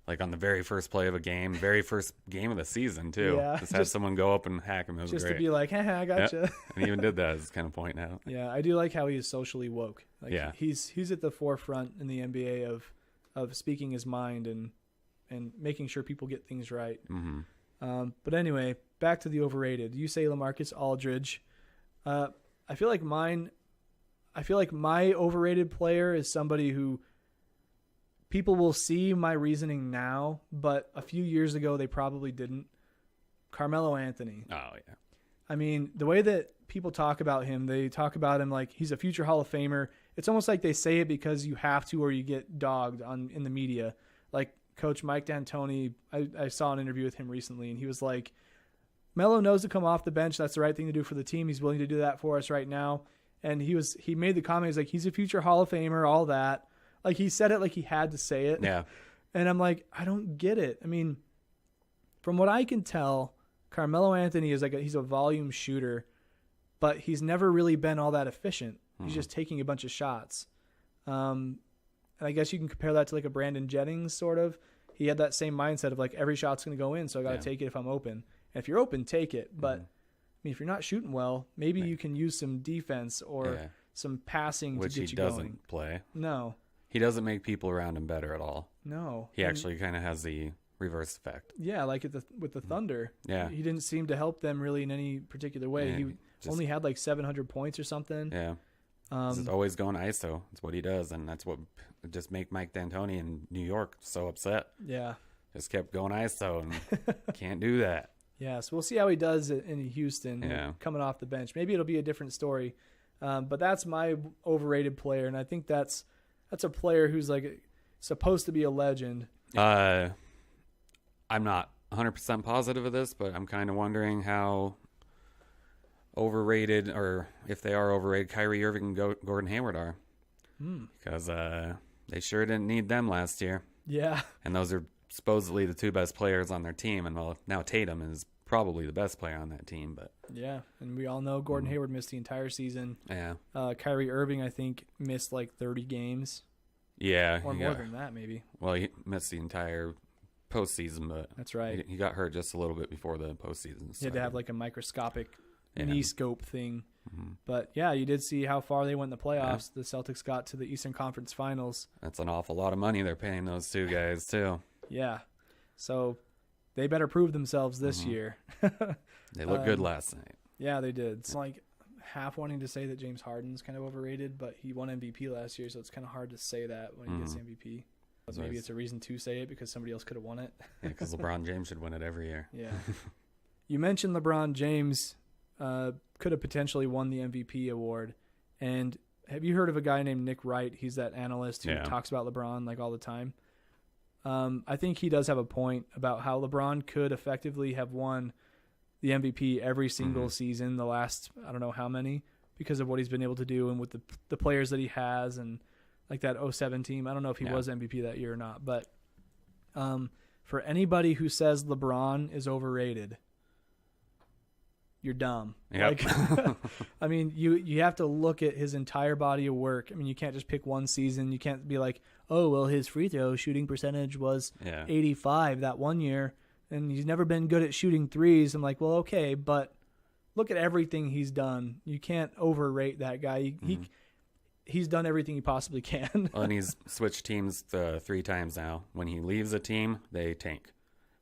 B: like on the very first play of a game, very first game of the season too.
A: Yeah,
B: just had someone go up and hack him. It was
A: just
B: great.
A: to be like, haha, I gotcha.
B: Yep. And he even did that as his kind of point out.
A: Yeah, I do like how he is socially woke. Like,
B: yeah,
A: he's at the forefront in the NBA of speaking his mind and making sure people get things right.
B: Mm-hmm.
A: But anyway, back to the overrated. You say LaMarcus Aldridge. I feel like my overrated player is somebody who people will see my reasoning now, but a few years ago they probably didn't. Carmelo Anthony.
B: Oh, yeah.
A: I mean, the way that people talk about him, they talk about him like he's a future Hall of Famer. It's almost like they say it because you have to or you get dogged in the media. Like Coach Mike D'Antoni, I saw an interview with him recently, and he was like, Melo knows to come off the bench. That's the right thing to do for the team. He's willing to do that for us right now. And he made the comment, he's like, he's a future Hall of Famer, all that. Like, he said it like he had to say it.
B: Yeah.
A: And I'm like, I don't get it. I mean, from what I can tell, Carmelo Anthony is he's a volume shooter, but he's never really been all that efficient. He's just taking a bunch of shots. And I guess you can compare that to like a Brandon Jennings sort of. He had that same mindset of like every shot's going to go in, so I got to take it if I'm open. And if you're open, take it. But I mean, if you're not shooting well, maybe you can use some defense or some passing
B: which
A: to get you
B: he doesn't
A: going.
B: play.
A: No.
B: He doesn't make people around him better at all.
A: No.
B: He actually kind of has the reverse effect.
A: Yeah, like with the Thunder.
B: Yeah.
A: He didn't seem to help them really in any particular way. He only had like 700 points or something.
B: Yeah. He's always going ISO. That's what he does, and that's what just make Mike D'Antoni in New York so upset.
A: Yeah.
B: Just kept going ISO and can't do that.
A: Yeah, so we'll see how he does in Houston coming off the bench. Maybe it'll be a different story. But that's my overrated player, and I think that's a player who's like supposed to be a legend.
B: I'm not 100% positive of this, but I'm kind of wondering how overrated, or if they are overrated, Kyrie Irving and Gordon Hayward are. Because they sure didn't need them last year.
A: Yeah.
B: And those are supposedly the two best players on their team, and well, now Tatum is probably the best player on that team. But
A: yeah, and we all know Gordon Hayward missed the entire season.
B: Yeah.
A: Kyrie Irving, I think, missed like 30 games.
B: Yeah.
A: Or more than that, maybe.
B: Well, he missed the entire postseason, but
A: that's right.
B: He got hurt just a little bit before the postseason.
A: He had to have like a microscopic knee scope thing. But yeah, you did see how far they went in the playoffs. The Celtics got to the Eastern Conference Finals.
B: That's an awful lot of money they're paying those two guys too.
A: Yeah. So they better prove themselves this year.
B: They looked good last night.
A: Yeah, they did. It's like half wanting to say that James Harden's kind of overrated, but he won MVP last year, so it's kind of hard to say that when he gets MVP. But maybe it's a reason to say it because somebody else could have won it.
B: Yeah, because LeBron James should win it every year.
A: Yeah. You mentioned LeBron James could have potentially won the MVP award. And have you heard of a guy named Nick Wright? He's that analyst who talks about LeBron like all the time. I think he does have a point about how LeBron could effectively have won the MVP every single season, the last, I don't know how many, because of what he's been able to do and with the players that he has and like that 07 team. I don't know if he was MVP that year or not, but for anybody who says LeBron is overrated, you're dumb.
B: Yep.
A: Like, I mean, you have to look at his entire body of work. I mean, you can't just pick one season. You can't be like, oh, well, his free throw shooting percentage was 85 that one year, and he's never been good at shooting threes. I'm like, well, okay, but look at everything he's done. You can't overrate that guy. He's done everything he possibly can.
B: Well, and he's switched teams 3 times now. When he leaves a team, they tank.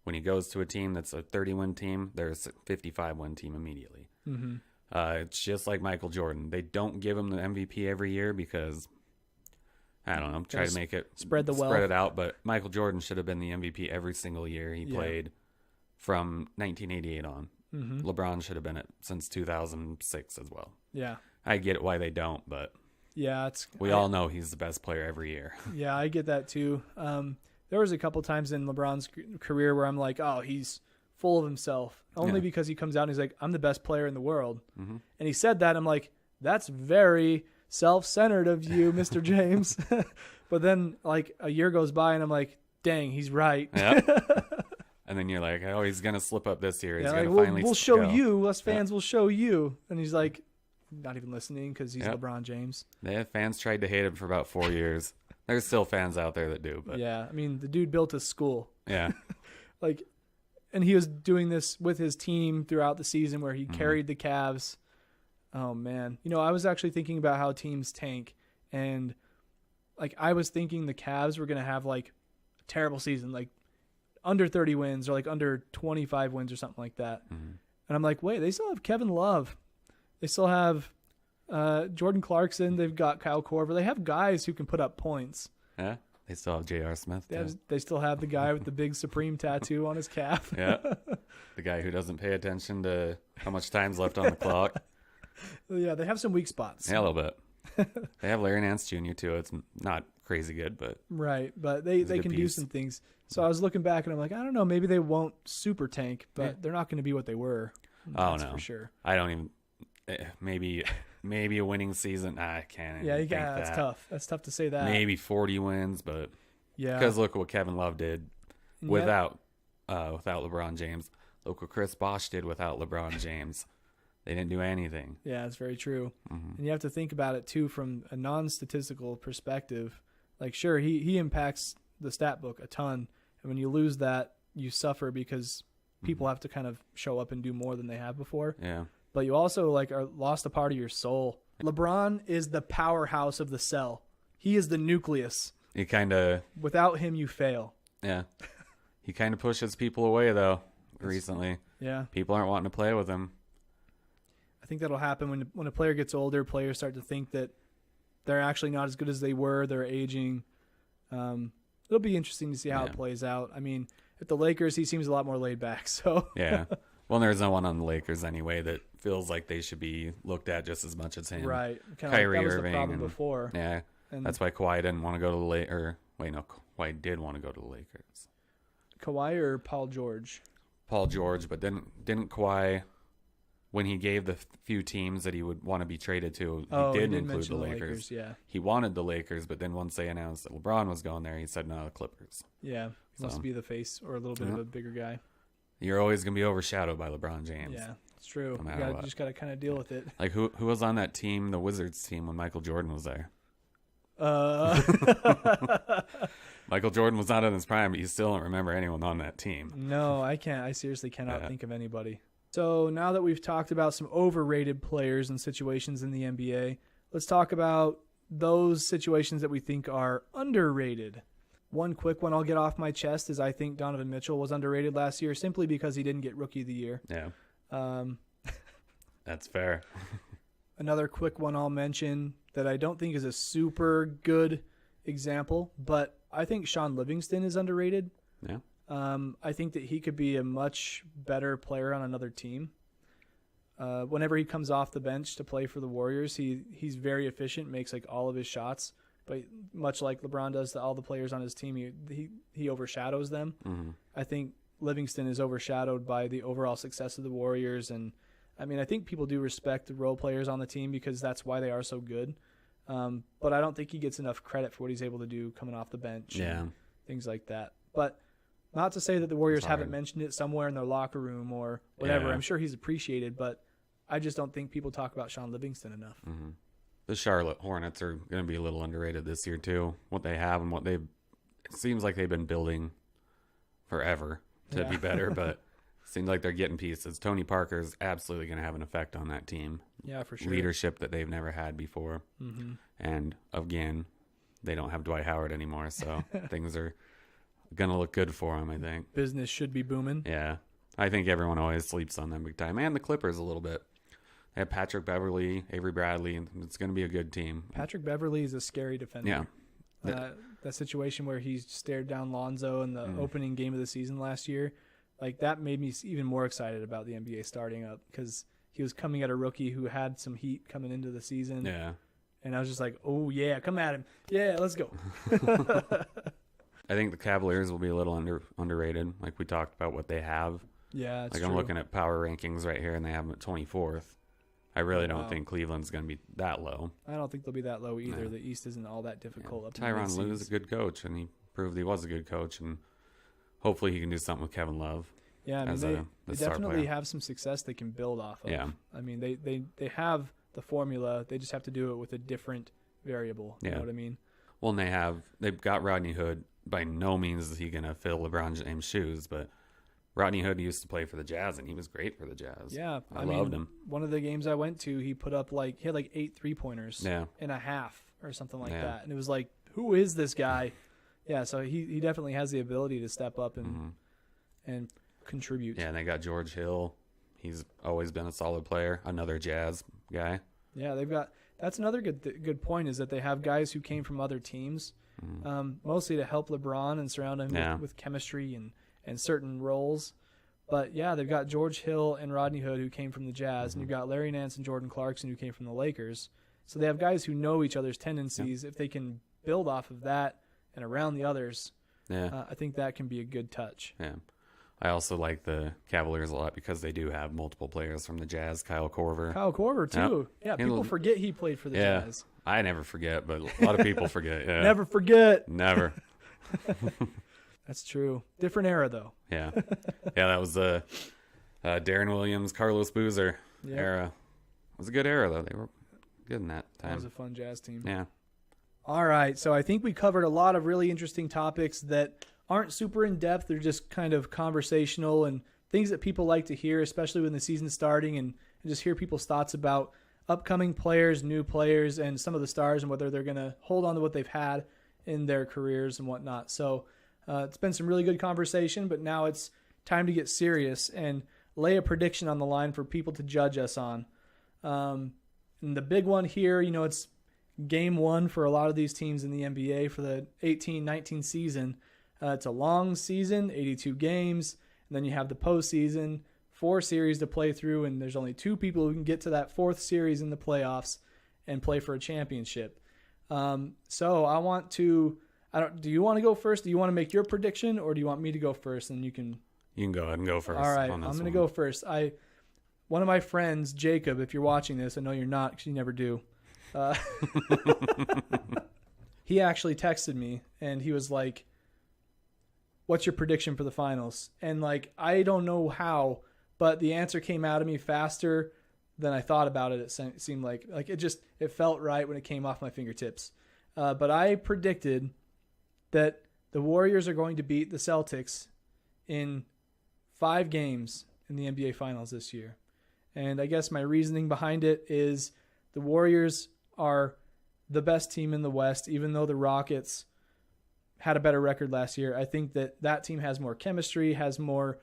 B: When he goes to a team that's a 30-win team, there's a 55-win team immediately. It's just like Michael Jordan. They don't give him the MVP every year because I don't know, try to make it
A: spread
B: it out. But Michael Jordan should have been the MVP every single year he played from 1988 on. Mm-hmm. LeBron should have been it since 2006 as well.
A: Yeah.
B: I get it why they don't, but we all know he's the best player every year.
A: Yeah, I get that too. There was a couple times in LeBron's career where I'm like, oh, he's full of himself. Only because he comes out and he's like, I'm the best player in the world. Mm-hmm. And he said that. I'm like, that's very self-centered of you, Mr. James. But then like a year goes by and I'm like, dang, he's right.
B: Yep. And then you're like, oh, he's going to slip up this year. He's going to finally
A: we'll show you. Us fans will show you. And he's like, not even listening because he's LeBron James.
B: Yeah, fans tried to hate him for about 4 years. There's still fans out there that do. But
A: yeah, I mean, the dude built a school.
B: Yeah.
A: And he was doing this with his team throughout the season where he carried the Cavs. Oh, man. I was actually thinking about how teams tank. And, I was thinking the Cavs were going to have, a terrible season, under 30 wins or under 25 wins or something like that. Mm-hmm. And I'm like, wait, they still have Kevin Love. They still have Jordan Clarkson. They've got Kyle Korver. They have guys who can put up points.
B: Yeah, they still have J.R. Smith.
A: They still have the guy with the big Supreme tattoo on his calf.
B: Yeah, the guy who doesn't pay attention to how much time's left on the clock.
A: Yeah, they have some weak spots.
B: Yeah, a little bit. They have Larry Nance Jr. too. It's not crazy good, but
A: right. But they can do some things. So I was looking back and I'm like, I don't know, maybe they won't super tank, but they're not going to be what they were. That's for sure.
B: I don't even. Maybe a winning season. I can't.
A: Yeah, that's tough. That's tough to say that.
B: Maybe 40 wins, but because look at what Kevin Love did without LeBron James. Look what Chris Bosh did without LeBron James. They didn't do anything.
A: Yeah, that's very true. Mm-hmm. And you have to think about it too from a non-statistical perspective. Sure, he impacts the stat book a ton, and when you lose that, you suffer because people have to kind of show up and do more than they have before.
B: Yeah.
A: But you also are lost a part of your soul. LeBron is the powerhouse of the cell. He is the nucleus.
B: He kind of
A: without him you fail.
B: Yeah. He kind of pushes people away though recently.
A: Yeah.
B: People aren't wanting to play with him.
A: I think that'll happen when a player gets older, players start to think that they're actually not as good as they were, they're aging. It'll be interesting to see how it plays out. I mean, at the Lakers he seems a lot more laid back, so
B: yeah. Well, there's no one on the Lakers anyway that feels like they should be looked at just as much as him.
A: Right.
B: Kyrie
A: that was
B: Irving.
A: The problem before.
B: Yeah. And that's why Kawhi didn't want to go to the Lakers. Wait, no. Kawhi did want to go to the Lakers.
A: Kawhi or Paul George?
B: Paul George, but didn't Kawhi, when he gave the few teams that he would want to be traded to, he did include the Lakers.
A: Yeah.
B: He wanted the Lakers, but then once they announced that LeBron was going there, he said no, the Clippers.
A: Yeah. He wants to be the face or a little bit of a bigger guy.
B: You're always going to be overshadowed by LeBron James.
A: Yeah, it's true.
B: No
A: you just got to kind of deal with it.
B: Who was on that team, the Wizards team, when Michael Jordan was there? Michael Jordan was not in his prime, but you still don't remember anyone on that team.
A: No, I can't. I seriously cannot think of anybody. So now that we've talked about some overrated players and situations in the NBA, let's talk about those situations that we think are underrated. One quick one I'll get off my chest is I think Donovan Mitchell was underrated last year simply because he didn't get Rookie of the Year.
B: Yeah. That's fair.
A: Another quick one I'll mention that I don't think is a super good example, but I think Sean Livingston is underrated.
B: Yeah.
A: I think that he could be a much better player on another team. Whenever he comes off the bench to play for the Warriors, he's very efficient, makes all of his shots. But much like LeBron does to all the players on his team, he overshadows them. Mm-hmm. I think Livingston is overshadowed by the overall success of the Warriors. And, I mean, I think people do respect the role players on the team because that's why they are so good. But I don't think he gets enough credit for what he's able to do coming off the bench and things like that. But not to say that the Warriors haven't mentioned it somewhere in their locker room or whatever. Yeah. I'm sure he's appreciated, but I just don't think people talk about Sean Livingston enough.
B: Mm-hmm. The Charlotte Hornets are going to be a little underrated this year too. What they have and it seems like they've been building forever to be better, but it seems like they're getting pieces. Tony Parker is absolutely going to have an effect on that team.
A: Yeah, for sure.
B: Leadership that they've never had before. Mm-hmm. And again, they don't have Dwight Howard anymore, so things are going to look good for them, I think.
A: Business should be booming.
B: Yeah. I think everyone always sleeps on them big time. And the Clippers a little bit. They have Patrick Beverley, Avery Bradley, and it's going to be a good team.
A: Patrick Beverley is a scary defender.
B: Yeah.
A: That situation where he stared down Lonzo in the opening game of the season last year, like that made me even more excited about the NBA starting up because he was coming at a rookie who had some heat coming into the season.
B: Yeah.
A: And I was just like, oh, yeah, come at him. Yeah, let's go.
B: I think the Cavaliers will be a little underrated. Like we talked about what they have.
A: Yeah, it's
B: like
A: true.
B: I'm looking at power rankings right here, and they have them at 24th. I really don't think Cleveland's going to be that low.
A: I don't think they'll be that low either. No. The East isn't all that difficult.
B: Yeah. Tyronn Lue is a good coach, and he proved he was a good coach, and hopefully he can do something with Kevin Love.
A: Yeah, I mean, they definitely have some success they can build off of.
B: Yeah.
A: I mean, they have the formula. They just have to do it with a different variable. You know what I mean?
B: Well, and they've got Rodney Hood. By no means is he going to fill LeBron James' shoes, but Rodney Hood used to play for the Jazz, and he was great for the Jazz.
A: Yeah,
B: I loved him.
A: One of the games I went to, he put up he had 8 3-pointers in a half or something like that, and it was like, who is this guy? Yeah, so he definitely has the ability to step up and contribute.
B: Yeah, and they got George Hill. He's always been a solid player. Another Jazz guy.
A: Yeah, they've got. That's another good point is that they have guys who came from other teams, mostly to help LeBron and surround him with chemistry and certain roles. But, yeah, they've got George Hill and Rodney Hood who came from the Jazz, and you've got Larry Nance and Jordan Clarkson who came from the Lakers. So they have guys who know each other's tendencies. If they can build off of that and around the others, I think that can be a good touch.
B: Yeah. I also like the Cavaliers a lot because they do have multiple players from the Jazz. Kyle Korver,
A: too. Yep. Yeah, people forget he played for the Jazz.
B: I never forget, but a lot of people forget. Yeah.
A: Never forget.
B: Never.
A: That's true. Different era, though.
B: Yeah. Yeah, that was the Darren Williams, Carlos Boozer era. It was a good era, though. They were good in that time.
A: That was a fun Jazz team.
B: Yeah.
A: All right, so I think we covered a lot of really interesting topics that aren't super in-depth. They're just kind of conversational and things that people like to hear, especially when the season's starting, and just hear people's thoughts about upcoming players, new players, and some of the stars and whether they're going to hold on to what they've had in their careers and whatnot. So it's been some really good conversation, but now it's time to get serious and lay a prediction on the line for people to judge us on. And the big one here, it's game one for a lot of these teams in the NBA for the 18-19 season. It's a long season, 82 games, and then you have the postseason, 4 series to play through, and there's only 2 people who can get to that 4th series in the playoffs and play for a championship. So I want to do you want to go first? Do you want to make your prediction, or do you want me to go first? And you can
B: go ahead and go first.
A: All right, I'm going to go first. One of my friends, Jacob, if you're watching this, I know you're not because you never do. He actually texted me, and he was like, what's your prediction for the finals? And I don't know how, but the answer came out of me faster than I thought about it. It seemed like it felt right when it came off my fingertips. But I predicted that the Warriors are going to beat the Celtics in 5 games in the NBA Finals this year. And I guess my reasoning behind it is the Warriors are the best team in the West, even though the Rockets had a better record last year. I think that team has more chemistry, has more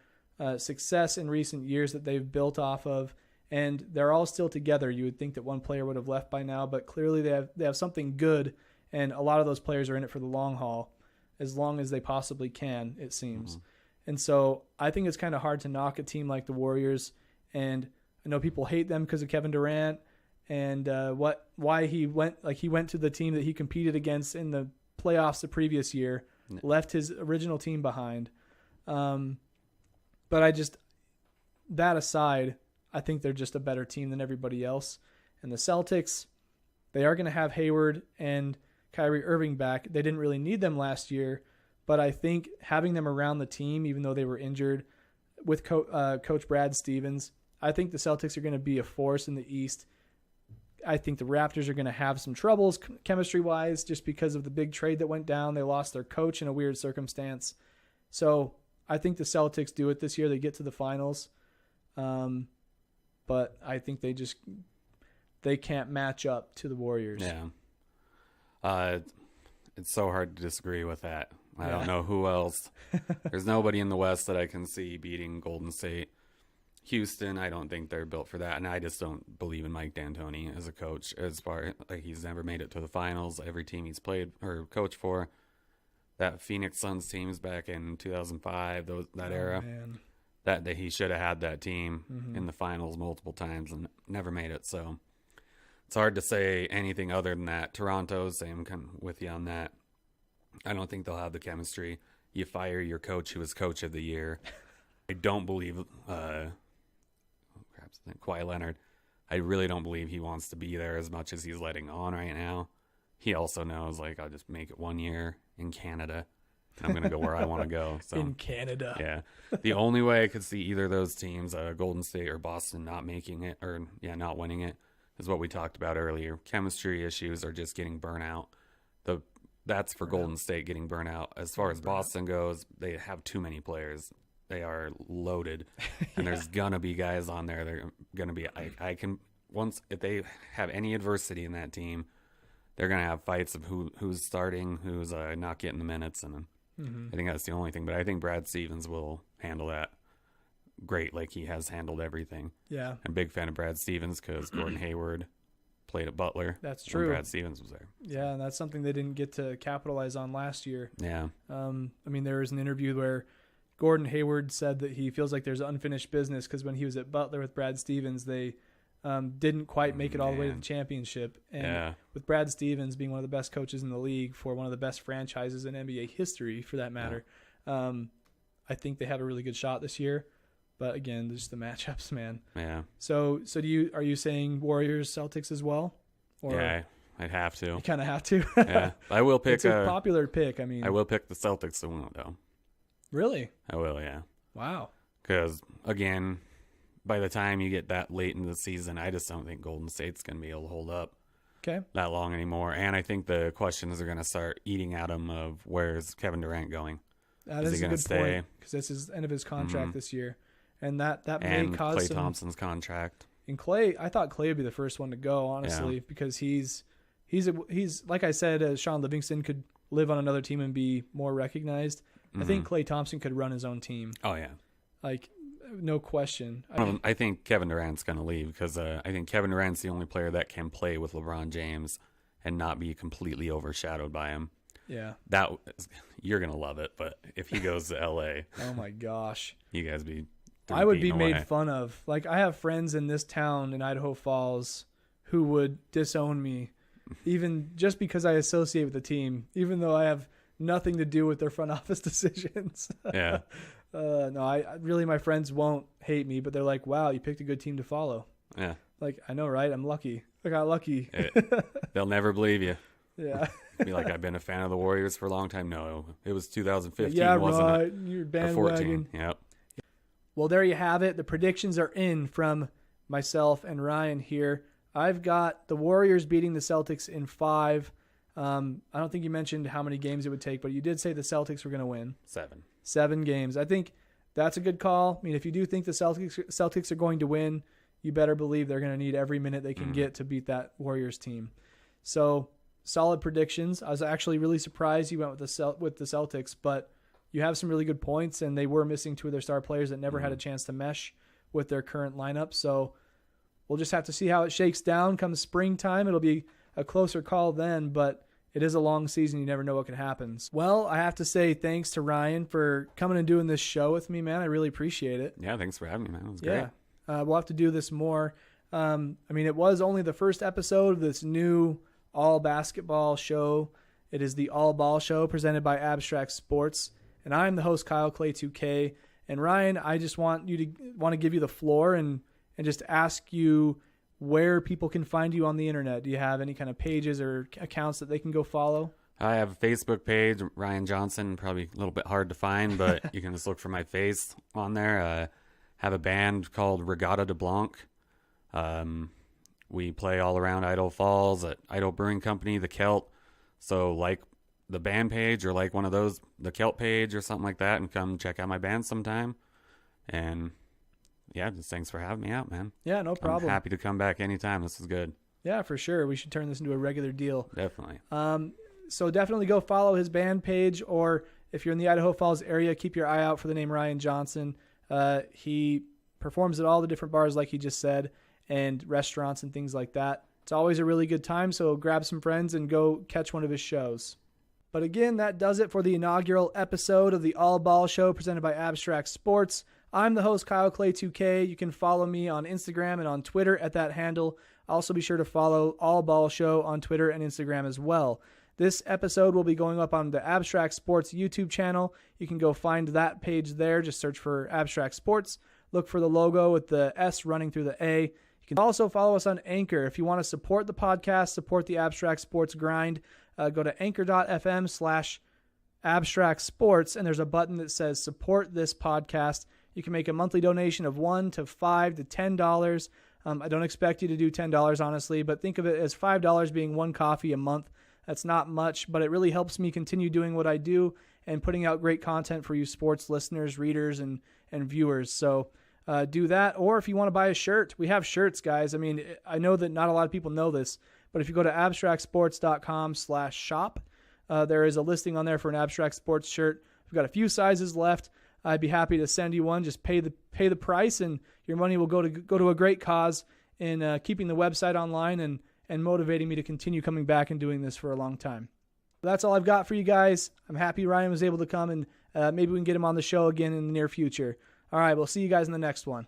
A: success in recent years that they've built off of, and they're all still together. You would think that one player would have left by now, but clearly they have something good, and a lot of those players are in it for the long haul, as long as they possibly can, it seems. And so I think it's kind of hard to knock a team like the Warriors, and I know people hate them because of Kevin Durant and why he went to the team that he competed against in the playoffs the previous year, left his original team behind. But that aside, I think they're just a better team than everybody else. And the Celtics, they are going to have Hayward and Kyrie Irving back. They didn't really need them last year, but I think having them around the team, even though they were injured, with Coach Brad Stevens, I think the Celtics are going to be a force in the East. I think the Raptors are going to have some troubles chemistry-wise just because of the big trade that went down. They lost their coach in a weird circumstance. So I think the Celtics do it this year. They get to the finals. But I think they can't match up to the Warriors.
B: Yeah. It's so hard to disagree with that. I don't know who else. There's nobody in the West that I can see beating Golden State. Houston, I don't think they're built for that, and I just don't believe in Mike D'Antoni as a coach. As far like he's never made it to the finals. Every team he's played or coached for, that Phoenix Suns teams back in 2005, that era,
A: man.
B: that he should have had that team in the finals multiple times and never made it. So it's hard to say anything other than that. Toronto, same kind of with you on that. I don't think they'll have the chemistry. You fire your coach who was coach of the year. I don't believe Kawhi Leonard. I really don't believe he wants to be there as much as he's letting on right now. He also knows, like, I'll just make it 1 year in Canada. I'm going to go where I want to go. So
A: In Canada.
B: Yeah. The only way I could see either of those teams, Golden State or Boston, not making it or, not winning it is what we talked about earlier. Chemistry issues are just getting burnt out. That's for Golden State getting burnt out. As far as Boston goes, they have too many players. They are loaded, and there's gonna be guys on there. They're gonna be. If they have any adversity in that team, they're gonna have fights of who's starting, who's not getting the minutes, and I think that's the only thing. But I think Brad Stevens will handle that great, like he has handled everything.
A: Yeah,
B: I'm a big fan of Brad Stevens because Gordon Hayward played at Butler.
A: That's true.
B: When Brad Stevens was there.
A: Yeah, and that's something they didn't get to capitalize on last year.
B: Yeah.
A: I mean, there was an interview where Gordon Hayward said that he feels like there's unfinished business because when he was at Butler with Brad Stevens, they didn't quite make it all the way to the championship. And with Brad Stevens being one of the best coaches in the league for one of the best franchises in NBA history, for that matter, I think they have a really good shot this year. But again, just the matchups, man.
B: Yeah.
A: So are you saying Warriors Celtics as well? Or
B: yeah, I'd have to.
A: You kind of have to.
B: Yeah, I will pick.
A: It's a popular pick. I mean,
B: I will pick the Celtics to win it, though.
A: Really?
B: I will, yeah.
A: Wow.
B: Because, again, by the time you get that late in the season, I just don't think Golden State's going to be able to hold up that long anymore. And I think the questions are going to start eating at them of where's Kevin Durant going?
A: That is a good point because this is the end of his contract this year. And that may cause
B: Klay Thompson's contract.
A: And Klay, I thought Klay would be the first one to go, honestly, because he's like I said, Sean Livingston could live on another team and be more recognized. I think Klay Thompson could run his own team.
B: Oh, yeah.
A: Like, no question.
B: I think Kevin Durant's going to leave because I think Kevin Durant's the only player that can play with LeBron James and not be completely overshadowed by him.
A: Yeah.
B: You're going to love it, but if he goes to L.A.
A: Oh, my gosh.
B: You guys be...
A: I would be made fun of. Like, I have friends in this town in Idaho Falls who would disown me, even just because I associate with the team, even though I have nothing to do with their front office decisions.
B: Yeah.
A: No, I really, my friends won't hate me, but they're like, wow, you picked a good team to follow.
B: Yeah.
A: Like, I know, right? I'm lucky. I got lucky.
B: They'll never believe you.
A: Yeah.
B: Be like, I've been a fan of the Warriors for a long time. No, it was 2015.
A: Yeah,
B: wasn't
A: right.
B: it?
A: You're bandwagon.
B: 14. Yep.
A: Well, there you have it. The predictions are in from myself and Ryan here. I've got the Warriors beating the Celtics in 5. I don't think you mentioned how many games it would take, but you did say the Celtics were going to win. 7 games. I think that's a good call. I mean, if you do think the Celtics are going to win, you better believe they're going to need every minute they can get to beat that Warriors team. So, solid predictions. I was actually really surprised you went with the Celtics, but you have some really good points, and they were missing 2 of their star players that never had a chance to mesh with their current lineup. So we'll just have to see how it shakes down come springtime. It'll be a closer call then, but it is a long season. You never know what can happen. Well, I have to say thanks to Ryan for coming and doing this show with me, man. I really appreciate it.
B: Yeah, thanks for having me, man. It was great.
A: Yeah, we'll have to do this more. I mean, it was only the first episode of this new all basketball show. It is the All Ball Show presented by Abstract Sports. And I'm the host, Kyle Clay 2K. And Ryan, I just want to give you the floor and just ask you where people can find you on the internet. Do you have any kind of pages or accounts that they can go follow?
B: I have a Facebook page, Ryan Johnson, probably a little bit hard to find, but you can just look for my face on there. Have a band called Regatta de Blanc. We play all around Idaho Falls at Idaho Brewing Company, the Celt. So like the band page or like one of those, the Celt page or something like that, and come check out my band sometime. And yeah, just thanks for having me out, man.
A: Yeah, no problem.
B: I'm happy to come back anytime. This is good.
A: Yeah, for sure. We should turn this into a regular deal.
B: Definitely.
A: So definitely go follow his band page, or if you're in the Idaho Falls area, keep your eye out for the name Ryan Johnson. He performs at all the different bars like he just said, and restaurants and things like that. It's always a really good time, so grab some friends and go catch one of his shows. But again, that does it for the inaugural episode of the All Ball Show presented by Abstract Sports. I'm the host, Kyle Clay 2K. You can follow me on Instagram and on Twitter at that handle. Also be sure to follow All Ball Show on Twitter and Instagram as well. This episode will be going up on the Abstract Sports YouTube channel. You can go find that page there. Just search for Abstract Sports. Look for the logo with the S running through the A. You can also follow us on Anchor. If you want to support the podcast, support the Abstract Sports grind, go to anchor.fm/Abstract Sports, and there's a button that says support this podcast. You can make a monthly donation of $1 to $5 to $10. I don't expect you to do $10, honestly, but think of it as $5 being one coffee a month. That's not much, but it really helps me continue doing what I do and putting out great content for you sports listeners, readers, and viewers. So do that. Or if you want to buy a shirt, we have shirts, guys. I mean, I know that not a lot of people know this, but if you go to abstractsports.com/shop, there is a listing on there for an Abstract Sports shirt. We've got a few sizes left. I'd be happy to send you one. Just pay the price, and your money will go to a great cause in keeping the website online and motivating me to continue coming back and doing this for a long time. That's all I've got for you guys. I'm happy Ryan was able to come, and maybe we can get him on the show again in the near future. All right, we'll see you guys in the next one.